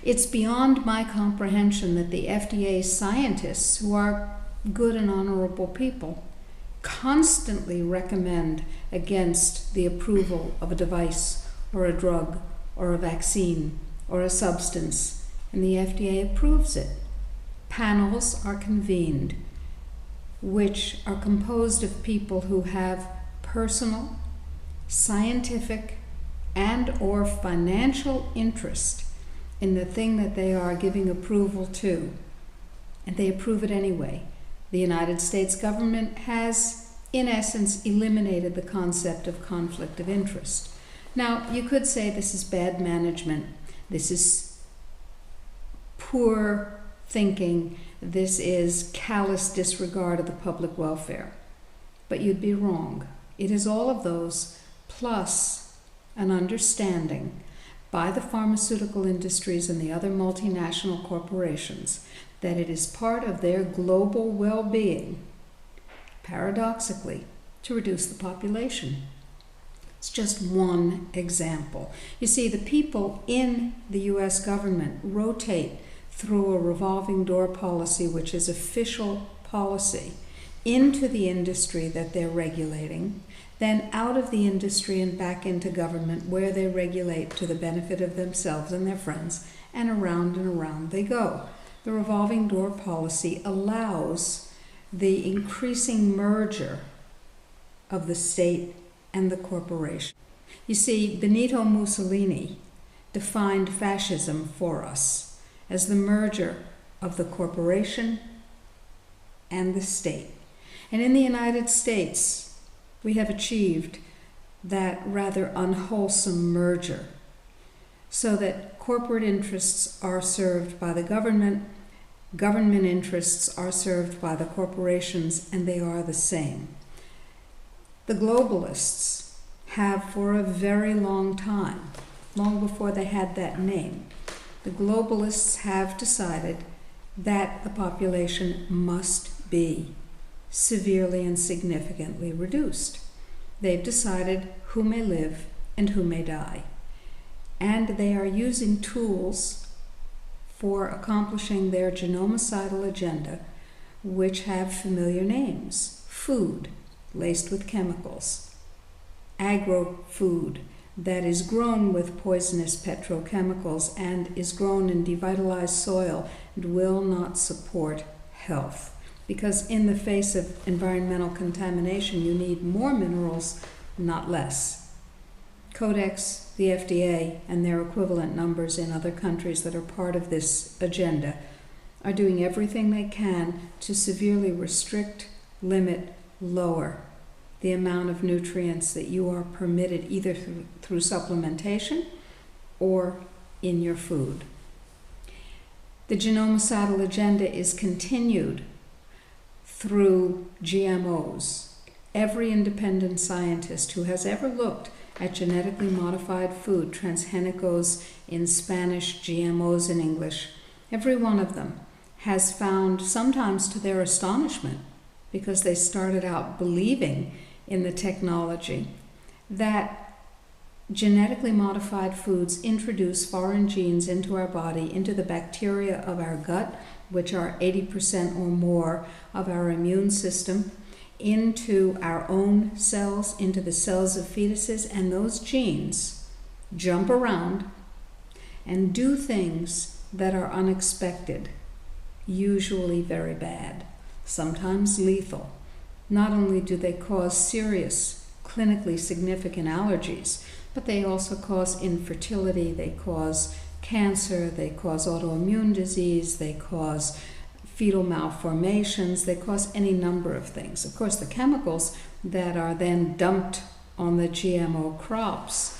It's beyond my comprehension that the FDA scientists, who are good and honorable people, constantly recommend against the approval of a device or a drug or a vaccine or a substance, and the FDA approves it. Panels are convened, which are composed of people who have personal, scientific, and or financial interest in the thing that they are giving approval to, and they approve it anyway. The United States government has, in essence, eliminated the concept of conflict of interest. Now, you could say this is bad management, this is poor thinking, this is callous disregard of the public welfare. But you'd be wrong. It is all of those, plus an understanding by the pharmaceutical industries and the other multinational corporations that it is part of their global well-being, paradoxically, to reduce the population. It's just one example. You see, the people in the US government rotate through a revolving door policy, which is official policy, into the industry that they're regulating, then out of the industry and back into government, where they regulate to the benefit of themselves and their friends, and around they go. The revolving door policy allows the increasing merger of the state and the corporation. You see, Benito Mussolini defined fascism for us as the merger of the corporation and the state. And in the United States, we have achieved that rather unwholesome merger, so that corporate interests are served by the government interests are served by the corporations, and they are the same. The globalists have for a very long time, long before they had that name, the globalists have decided that the population must be severely and significantly reduced. They've decided who may live and who may die. And they are using tools for accomplishing their genocidal agenda, which have familiar names. Food, laced with chemicals. Agro-food, that is grown with poisonous petrochemicals and is grown in devitalized soil and will not support health. Because in the face of environmental contamination, you need more minerals, not less. Codex, the FDA, and their equivalent numbers in other countries that are part of this agenda are doing everything they can to severely restrict, limit, lower the amount of nutrients that you are permitted either through supplementation or in your food. The genocidal agenda is continued through GMOs. Every independent scientist who has ever looked at genetically modified food, transgenicos in Spanish, GMOs in English, every one of them has found, sometimes to their astonishment, because they started out believing in the technology, that genetically modified foods introduce foreign genes into our body, into the bacteria of our gut, which are 80% or more of our immune system, into our own cells, into the cells of fetuses, and those genes jump around and do things that are unexpected, usually very bad, sometimes lethal. Not only do they cause serious, clinically significant allergies, but they also cause infertility, they cause cancer, they cause autoimmune disease, they cause fetal malformations, they cause any number of things. Of course, the chemicals that are then dumped on the GMO crops,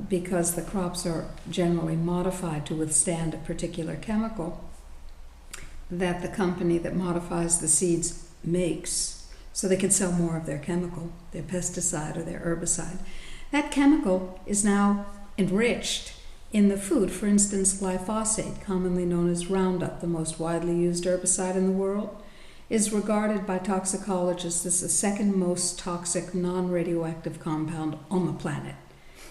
because the crops are generally modified to withstand a particular chemical that the company that modifies the seeds makes, so they can sell more of their chemical, their pesticide or their herbicide. That chemical is now enriched in the food. For instance, glyphosate, commonly known as Roundup, the most widely used herbicide in the world, is regarded by toxicologists as the second most toxic non-radioactive compound on the planet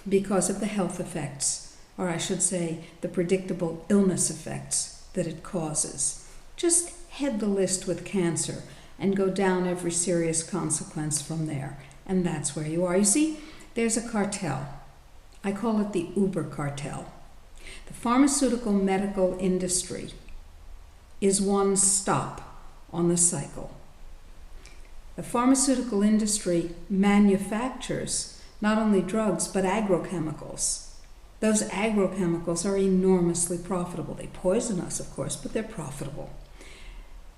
because of the health effects, or I should say, the predictable illness effects that it causes. Just head the list with cancer and go down every serious consequence from there, and that's where you are. You see, there's a cartel. I call it the Uber cartel. The pharmaceutical medical industry is one stop on the cycle. The pharmaceutical industry manufactures not only drugs but agrochemicals. Those agrochemicals are enormously profitable. They poison us, of course, but they're profitable.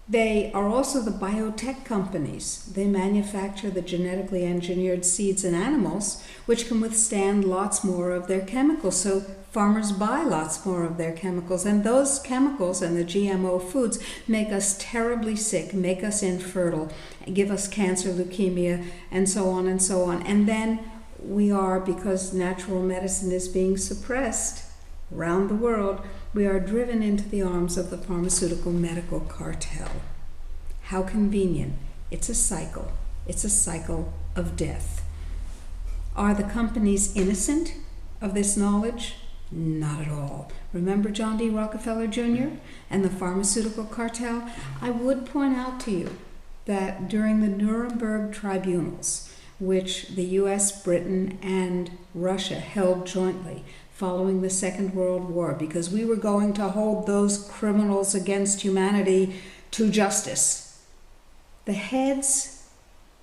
They are also the biotech companies. They manufacture the genetically engineered seeds in animals, which can withstand lots more of their chemicals. So farmers buy lots more of their chemicals. And those chemicals and the GMO foods make us terribly sick, make us infertile, give us cancer, leukemia, and so on and so on. And then we are, because natural medicine is being suppressed around the world, we are driven into the arms of the pharmaceutical medical cartel. How convenient. It's a cycle. It's a cycle of death. Are the companies innocent of this knowledge? Not at all. Remember John D. Rockefeller Jr. and the pharmaceutical cartel? I would point out to you that during the Nuremberg tribunals, which the US, Britain, and Russia held jointly, following the Second World War, because we were going to hold those criminals against humanity to justice. The heads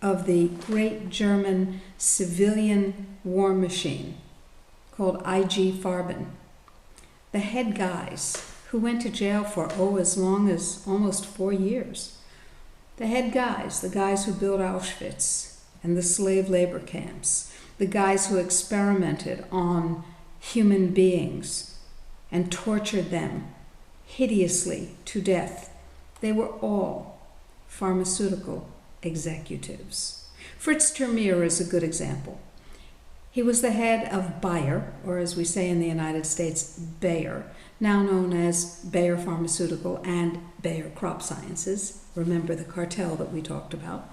of the great German civilian war machine, called IG Farben, the head guys who went to jail for, as long as almost 4 years, the head guys, the guys who built Auschwitz and the slave labor camps, the guys who experimented on human beings and tortured them hideously to death. They were all pharmaceutical executives. Fritz Termeer is a good example. He was the head of Bayer, or as we say in the United States, Bayer, now known as Bayer Pharmaceutical and Bayer Crop Sciences. Remember the cartel that we talked about.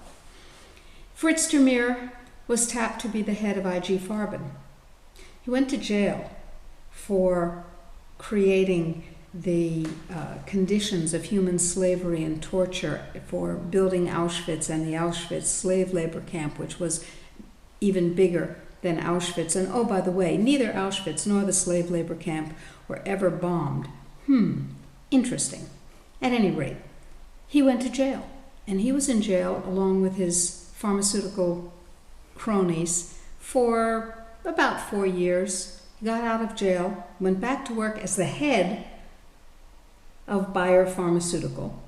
Fritz Termeer was tapped to be the head of IG Farben. He went to jail for creating the conditions of human slavery and torture, for building Auschwitz and the Auschwitz slave labor camp, which was even bigger than Auschwitz. And oh, by the way, neither Auschwitz nor the slave labor camp were ever bombed. Interesting. At any rate, he went to jail. And he was in jail along with his pharmaceutical cronies for about 4 years. He got out of jail, went back to work as the head of Bayer Pharmaceutical.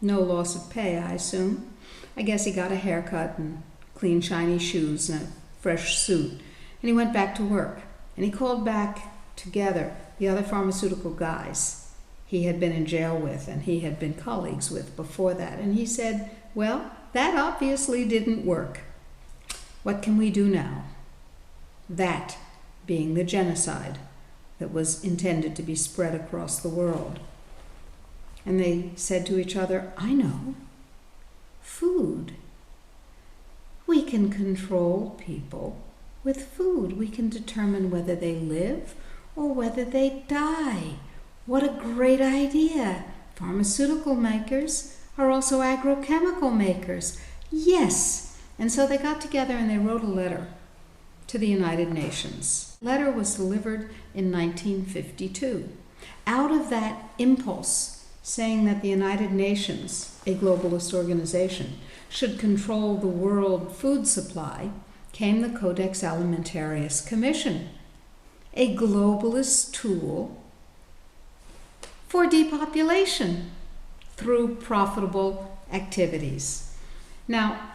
No loss of pay, I assume. I guess he got a haircut and clean, shiny shoes and a fresh suit. And he went back to work. And he called back together the other pharmaceutical guys he had been in jail with and he had been colleagues with before that. And he said, well, that obviously didn't work. What can we do now? That being the genocide that was intended to be spread across the world. And they said to each other, I know, food. We can control people with food. We can determine whether they live or whether they die. What a great idea. Pharmaceutical makers are also agrochemical makers. Yes. And so they got together and they wrote a letter to the United Nations. The letter was delivered in 1952. Out of that impulse, saying that the United Nations, a globalist organization, should control the world food supply, came the Codex Alimentarius Commission, a globalist tool for depopulation through profitable activities. Now,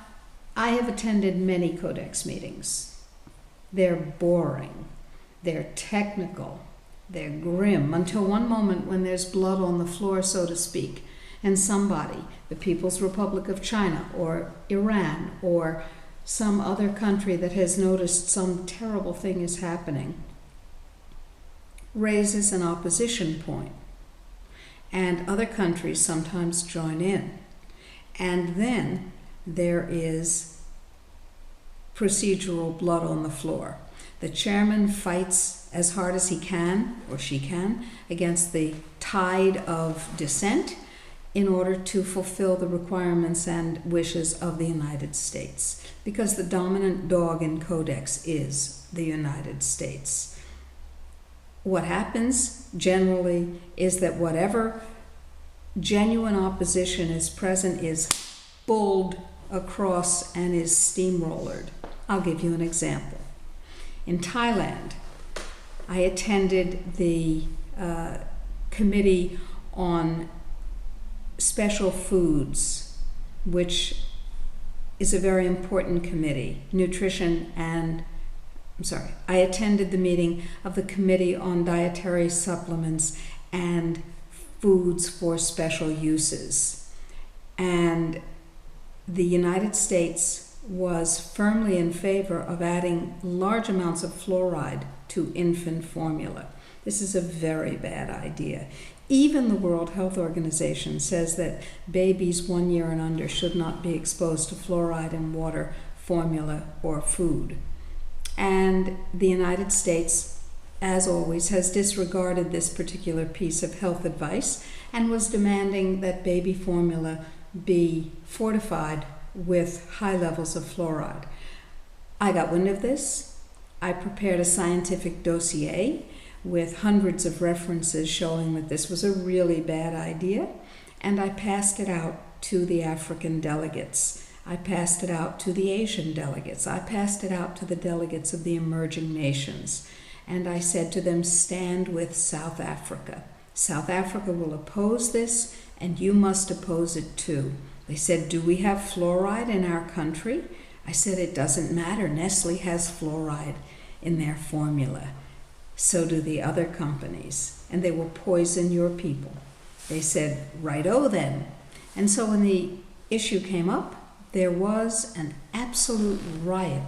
I have attended many Codex meetings. They're boring, they're technical, they're grim, until one moment when there's blood on the floor, so to speak, and somebody, the People's Republic of China or Iran or some other country that has noticed some terrible thing is happening, raises an opposition point. And other countries sometimes join in. And then there is procedural blood on the floor. The chairman fights as hard as he can, or she can, against the tide of dissent in order to fulfill the requirements and wishes of the United States, because the dominant dog in Codex is the United States. What happens generally is that whatever genuine opposition is present is bowled across and is steamrollered. I'll give you an example. In Thailand, I attended the Committee on Special Foods, which is a very important committee, I attended the meeting of the Committee on Dietary Supplements and Foods for Special Uses. And the United States was firmly in favor of adding large amounts of fluoride to infant formula. This is a very bad idea. Even the World Health Organization says that babies 1 year and under should not be exposed to fluoride in water, formula, or food. And the United States, as always, has disregarded this particular piece of health advice and was demanding that baby formula be fortified with high levels of fluoride. I got wind of this. I prepared a scientific dossier with hundreds of references showing that this was a really bad idea, and I passed it out to the African delegates. I passed it out to the Asian delegates. I passed it out to the delegates of the emerging nations. And I said to them, stand with South Africa. South Africa will oppose this, and you must oppose it too. They said, do we have fluoride in our country? I said, it doesn't matter. Nestle has fluoride in their formula. So do the other companies. And they will poison your people. They said, righto then. And so when the issue came up, there was an absolute riot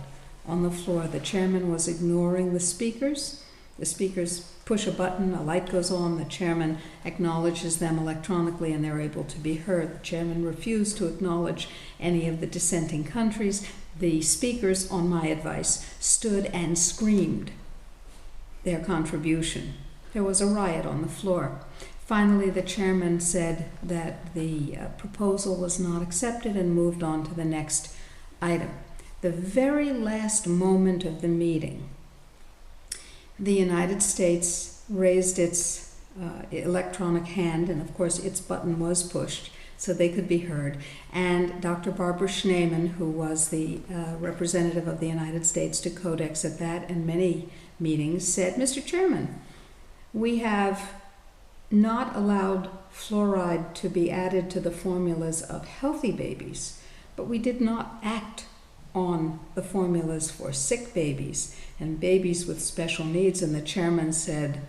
on the floor. The chairman was ignoring the speakers. The speakers push a button, a light goes on, the chairman acknowledges them electronically, and they're able to be heard. The chairman refused to acknowledge any of the dissenting countries. The speakers, on my advice, stood and screamed their contribution. There was a riot on the floor. Finally, the chairman said that the proposal was not accepted and moved on to the next item. The very last moment of the meeting, the United States raised its electronic hand, and of course its button was pushed so they could be heard. And Dr. Barbara Schneemann, who was the representative of the United States to Codex at that and many meetings, said, Mr. Chairman, we have not allowed fluoride to be added to the formulas of healthy babies, but we did not act on the formulas for sick babies and babies with special needs. And the chairman said,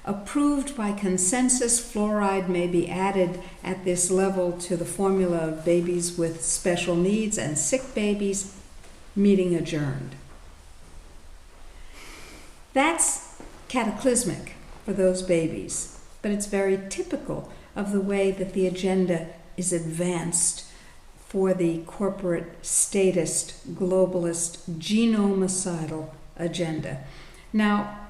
approved by consensus, fluoride may be added at this level to the formula of babies with special needs and sick babies. Meeting adjourned. That's cataclysmic for those babies. But it's very typical of the way that the agenda is advanced for the corporate statist, globalist, genomecidal agenda. Now,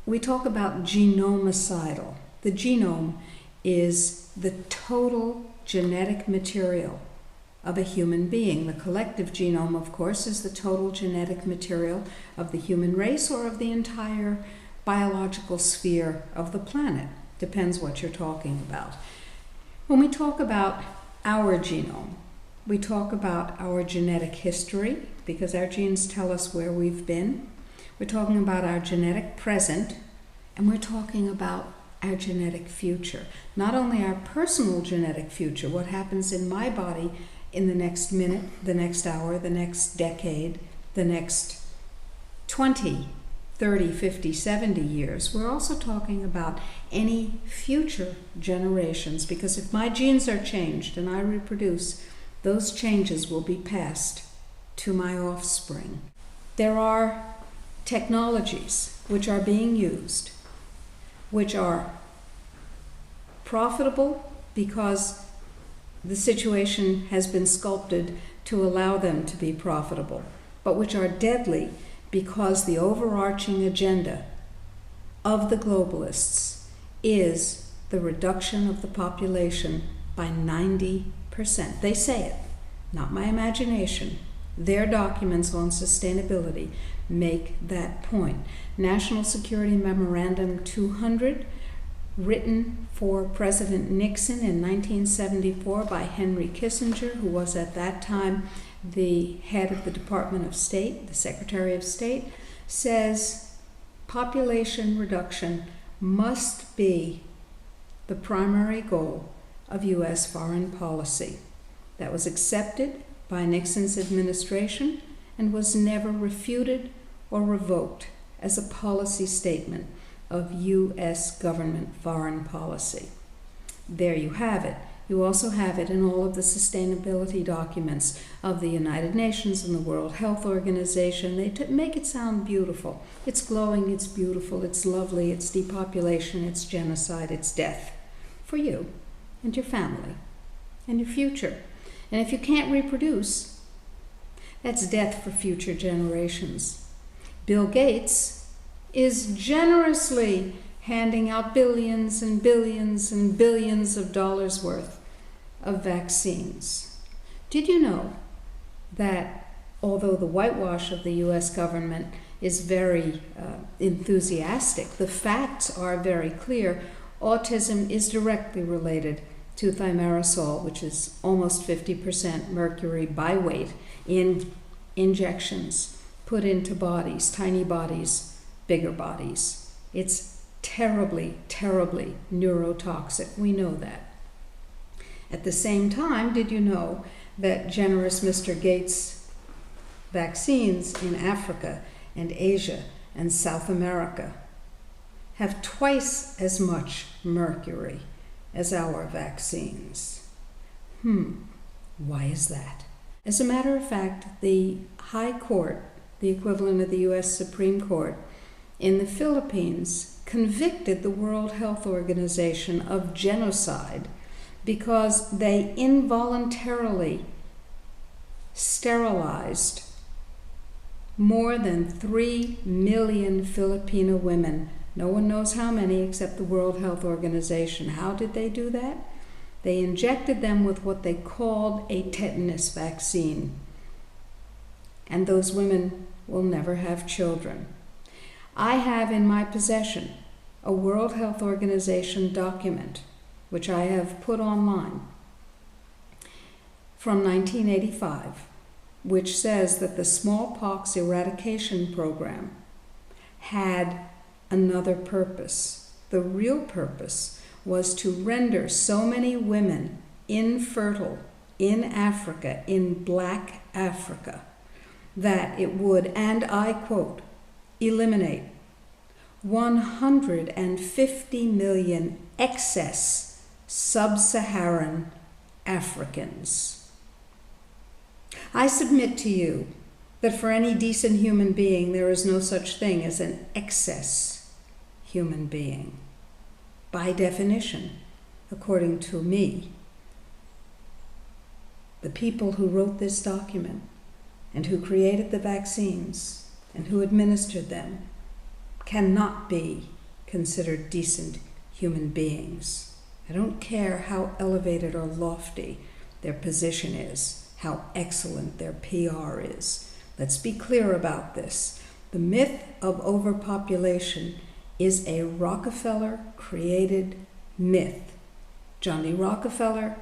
we talk about genomecidal. The genome is the total genetic material of a human being. The collective genome, of course, is the total genetic material of the human race or of the entire biological sphere of the planet. Depends what you're talking about. When we talk about our genome, we talk about our genetic history, because our genes tell us where we've been. We're talking about our genetic present, and we're talking about our genetic future. Not only our personal genetic future, what happens in my body in the next minute, the next hour, the next decade, the next 20, 30, 50, 70 years. We're also talking about any future generations, because if my genes are changed and I reproduce, those changes will be passed to my offspring. There are technologies which are being used, which are profitable because the situation has been sculpted to allow them to be profitable, but which are deadly because the overarching agenda of the globalists is the reduction of the population by 90%. They say it, not my imagination. Their documents on sustainability make that point. National Security Memorandum 200, written for President Nixon in 1974 by Henry Kissinger, who was at that time the head of the Department of State, the Secretary of State, says population reduction must be the primary goal of U.S. foreign policy. That was accepted by Nixon's administration and was never refuted or revoked as a policy statement of U.S. government foreign policy. There you have it. You also have it in all of the sustainability documents of the United Nations and the World Health Organization. They make it sound beautiful. It's glowing, it's beautiful, it's lovely, it's depopulation, it's genocide, it's death for you and your family and your future. And if you can't reproduce, that's death for future generations. Bill Gates is generously handing out billions and billions and billions of dollars worth of vaccines. Did you know that although the whitewash of the U.S. government is very enthusiastic, the facts are very clear. Autism is directly related to thimerosal, which is almost 50% mercury by weight in injections put into bodies, tiny bodies, bigger bodies. It's terribly, terribly neurotoxic. We know that. At the same time, did you know that generous Mr. Gates vaccines in Africa and Asia and South America have twice as much mercury as our vaccines? Why is that? As a matter of fact, the High Court, the equivalent of the U.S. Supreme Court in the Philippines, convicted the World Health Organization of genocide because they involuntarily sterilized more than 3 million Filipino women. No one knows how many except the World Health Organization. How did they do that? They injected them with what they called a tetanus vaccine. And those women will never have children. I have in my possession a World Health Organization document, which I have put online, from 1985, which says that the smallpox eradication program had another purpose. The real purpose was to render so many women infertile in Africa, in black Africa, that it would, and I quote, eliminate 150 million excess sub-Saharan Africans. I submit to you that for any decent human being, there is no such thing as an excess human being. By definition, according to me, the people who wrote this document and who created the vaccines and who administered them cannot be considered decent human beings. I don't care how elevated or lofty their position is, how excellent their PR is. Let's be clear about this. The myth of overpopulation is a Rockefeller-created myth. John D. Rockefeller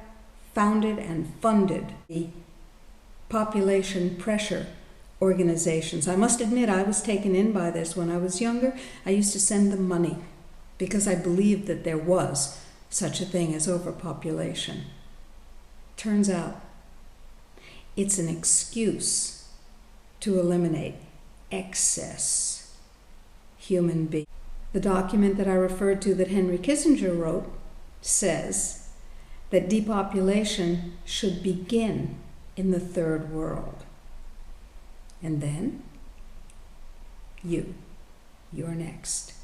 founded and funded the population pressure organizations. I must admit, I was taken in by this. When I was younger, I used to send them money because I believed that there was such a thing as overpopulation. Turns out, it's an excuse to eliminate excess human beings. The document that I referred to that Henry Kissinger wrote says that depopulation should begin in the third world. And then, you're next.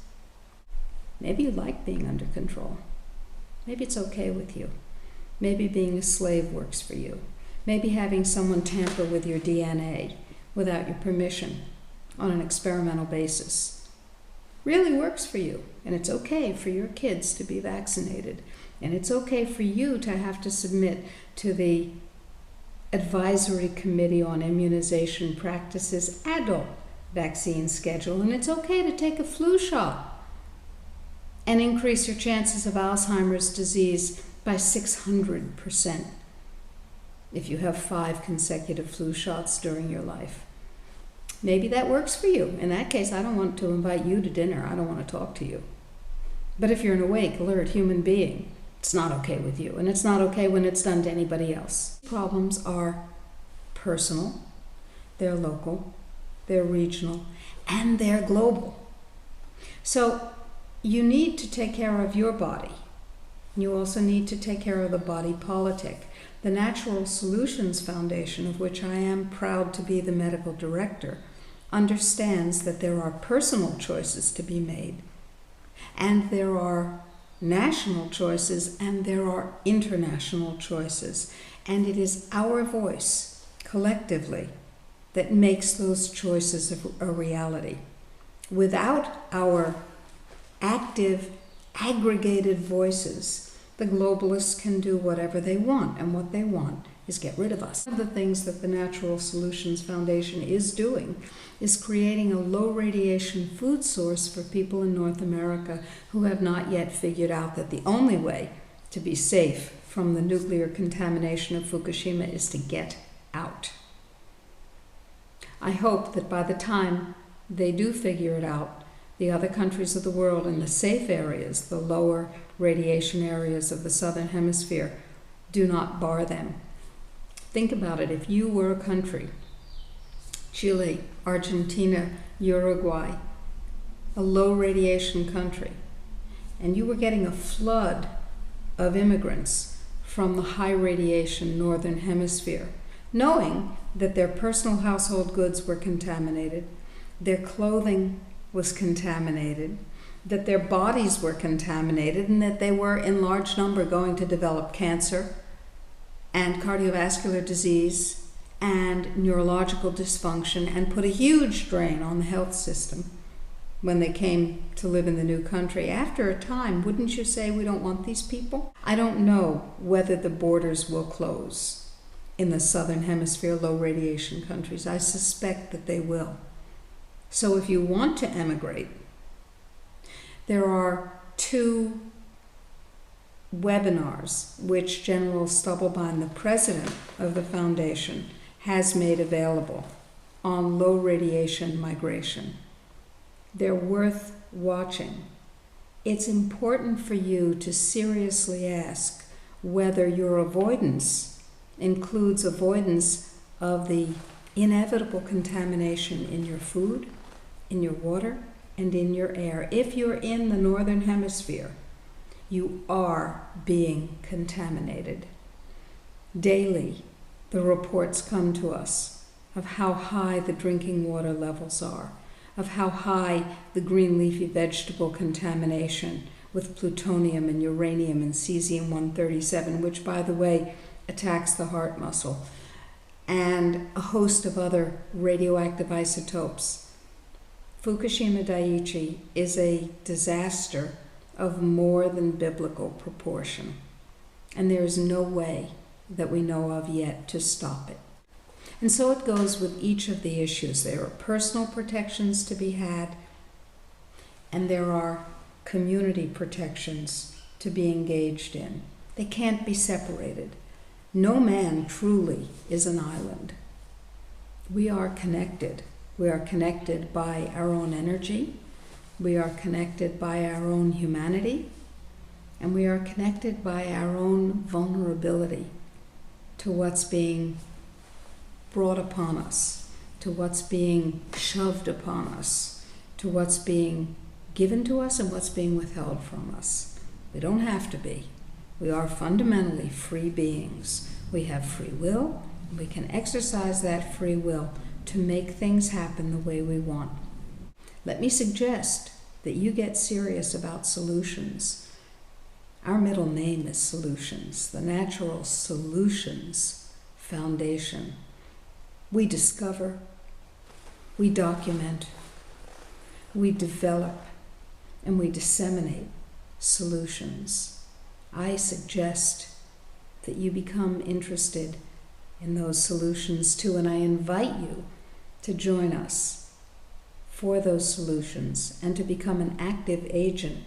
Maybe you like being under control. Maybe it's okay with you. Maybe being a slave works for you. Maybe having someone tamper with your DNA without your permission on an experimental basis really works for you. And it's okay for your kids to be vaccinated. And it's okay for you to have to submit to the Advisory Committee on Immunization Practices adult vaccine schedule. And it's okay to take a flu shot and increase your chances of Alzheimer's disease by 600% if you have 5 consecutive flu shots during your life. Maybe that works for you. In that case, I don't want to invite you to dinner. I don't want to talk to you. But if you're an awake, alert human being, it's not okay with you. And it's not okay when it's done to anybody else. Problems are personal, they're local, they're regional, and they're global. So you need to take care of your body. You also need to take care of the body politic. The Natural Solutions Foundation, of which I am proud to be the medical director, understands that there are personal choices to be made, and there are national choices, and there are international choices. And it is our voice, collectively, that makes those choices a reality. Without our active, aggregated voices, the globalists can do whatever they want, and what they want is get rid of us. One of the things that the Natural Solutions Foundation is doing is creating a low radiation food source for people in North America who have not yet figured out that the only way to be safe from the nuclear contamination of Fukushima is to get out. I hope that by the time they do figure it out, the other countries of the world in the safe areas, the lower radiation areas of the southern hemisphere, do not bar them. Think about it. If you were a country, Chile, Argentina, Uruguay, a low radiation country, and you were getting a flood of immigrants from the high radiation northern hemisphere, knowing that their personal household goods were contaminated, their clothing was contaminated, that their bodies were contaminated, and that they were in large number going to develop cancer and cardiovascular disease and neurological dysfunction, and put a huge drain on the health system when they came to live in the new country. After a time, wouldn't you say we don't want these people? I don't know whether the borders will close in the southern hemisphere low radiation countries. I suspect that they will. So if you want to emigrate, there are 2 webinars which General Stubblebine, the president of the foundation, has made available on low radiation migration. They're worth watching. It's important for you to seriously ask whether your avoidance includes avoidance of the inevitable contamination in your food, in your water, and in your air. If you're in the northern hemisphere, you are being contaminated. Daily, the reports come to us of how high the drinking water levels are, of how high the green leafy vegetable contamination with plutonium and uranium and cesium-137, which, by the way, attacks the heart muscle, and a host of other radioactive isotopes. Fukushima Daiichi is a disaster of more than biblical proportion, and there is no way that we know of yet to stop it. And so it goes with each of the issues. There are personal protections to be had, and there are community protections to be engaged in. They can't be separated. No man truly is an island. We are connected. We are connected by our own energy. We are connected by our own humanity. And we are connected by our own vulnerability to what's being brought upon us, to what's being shoved upon us, to what's being given to us and what's being withheld from us. We don't have to be. We are fundamentally free beings. We have free will, and we can exercise that free will to make things happen the way we want. Let me suggest that you get serious about solutions. Our middle name is Solutions, the Natural Solutions Foundation. We discover, we document, we develop, and we disseminate solutions. I suggest that you become interested in those solutions too, and I invite you to join us for those solutions and to become an active agent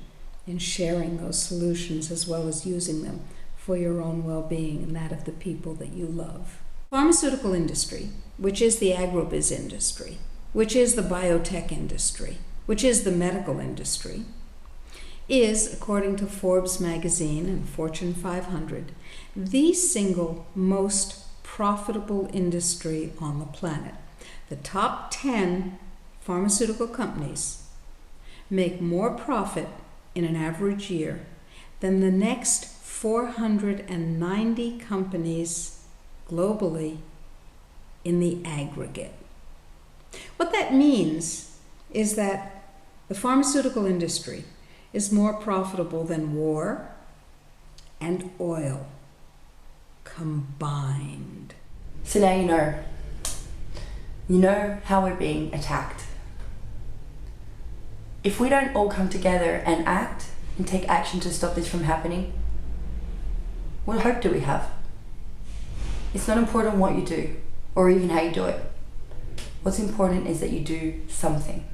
in sharing those solutions as well as using them for your own well-being and that of the people that you love. Pharmaceutical industry, which is the agrobiz industry, which is the biotech industry, which is the medical industry, is, according to Forbes magazine and Fortune 500, the single most profitable industry on the planet. The top 10 pharmaceutical companies make more profit in an average year than the next 490 companies globally in the aggregate. What that means is that the pharmaceutical industry is more profitable than war and oil combined. So now you know. You know how we're being attacked. If we don't all come together and act and take action to stop this from happening, what hope do we have? It's not important what you do or even how you do it. What's important is that you do something.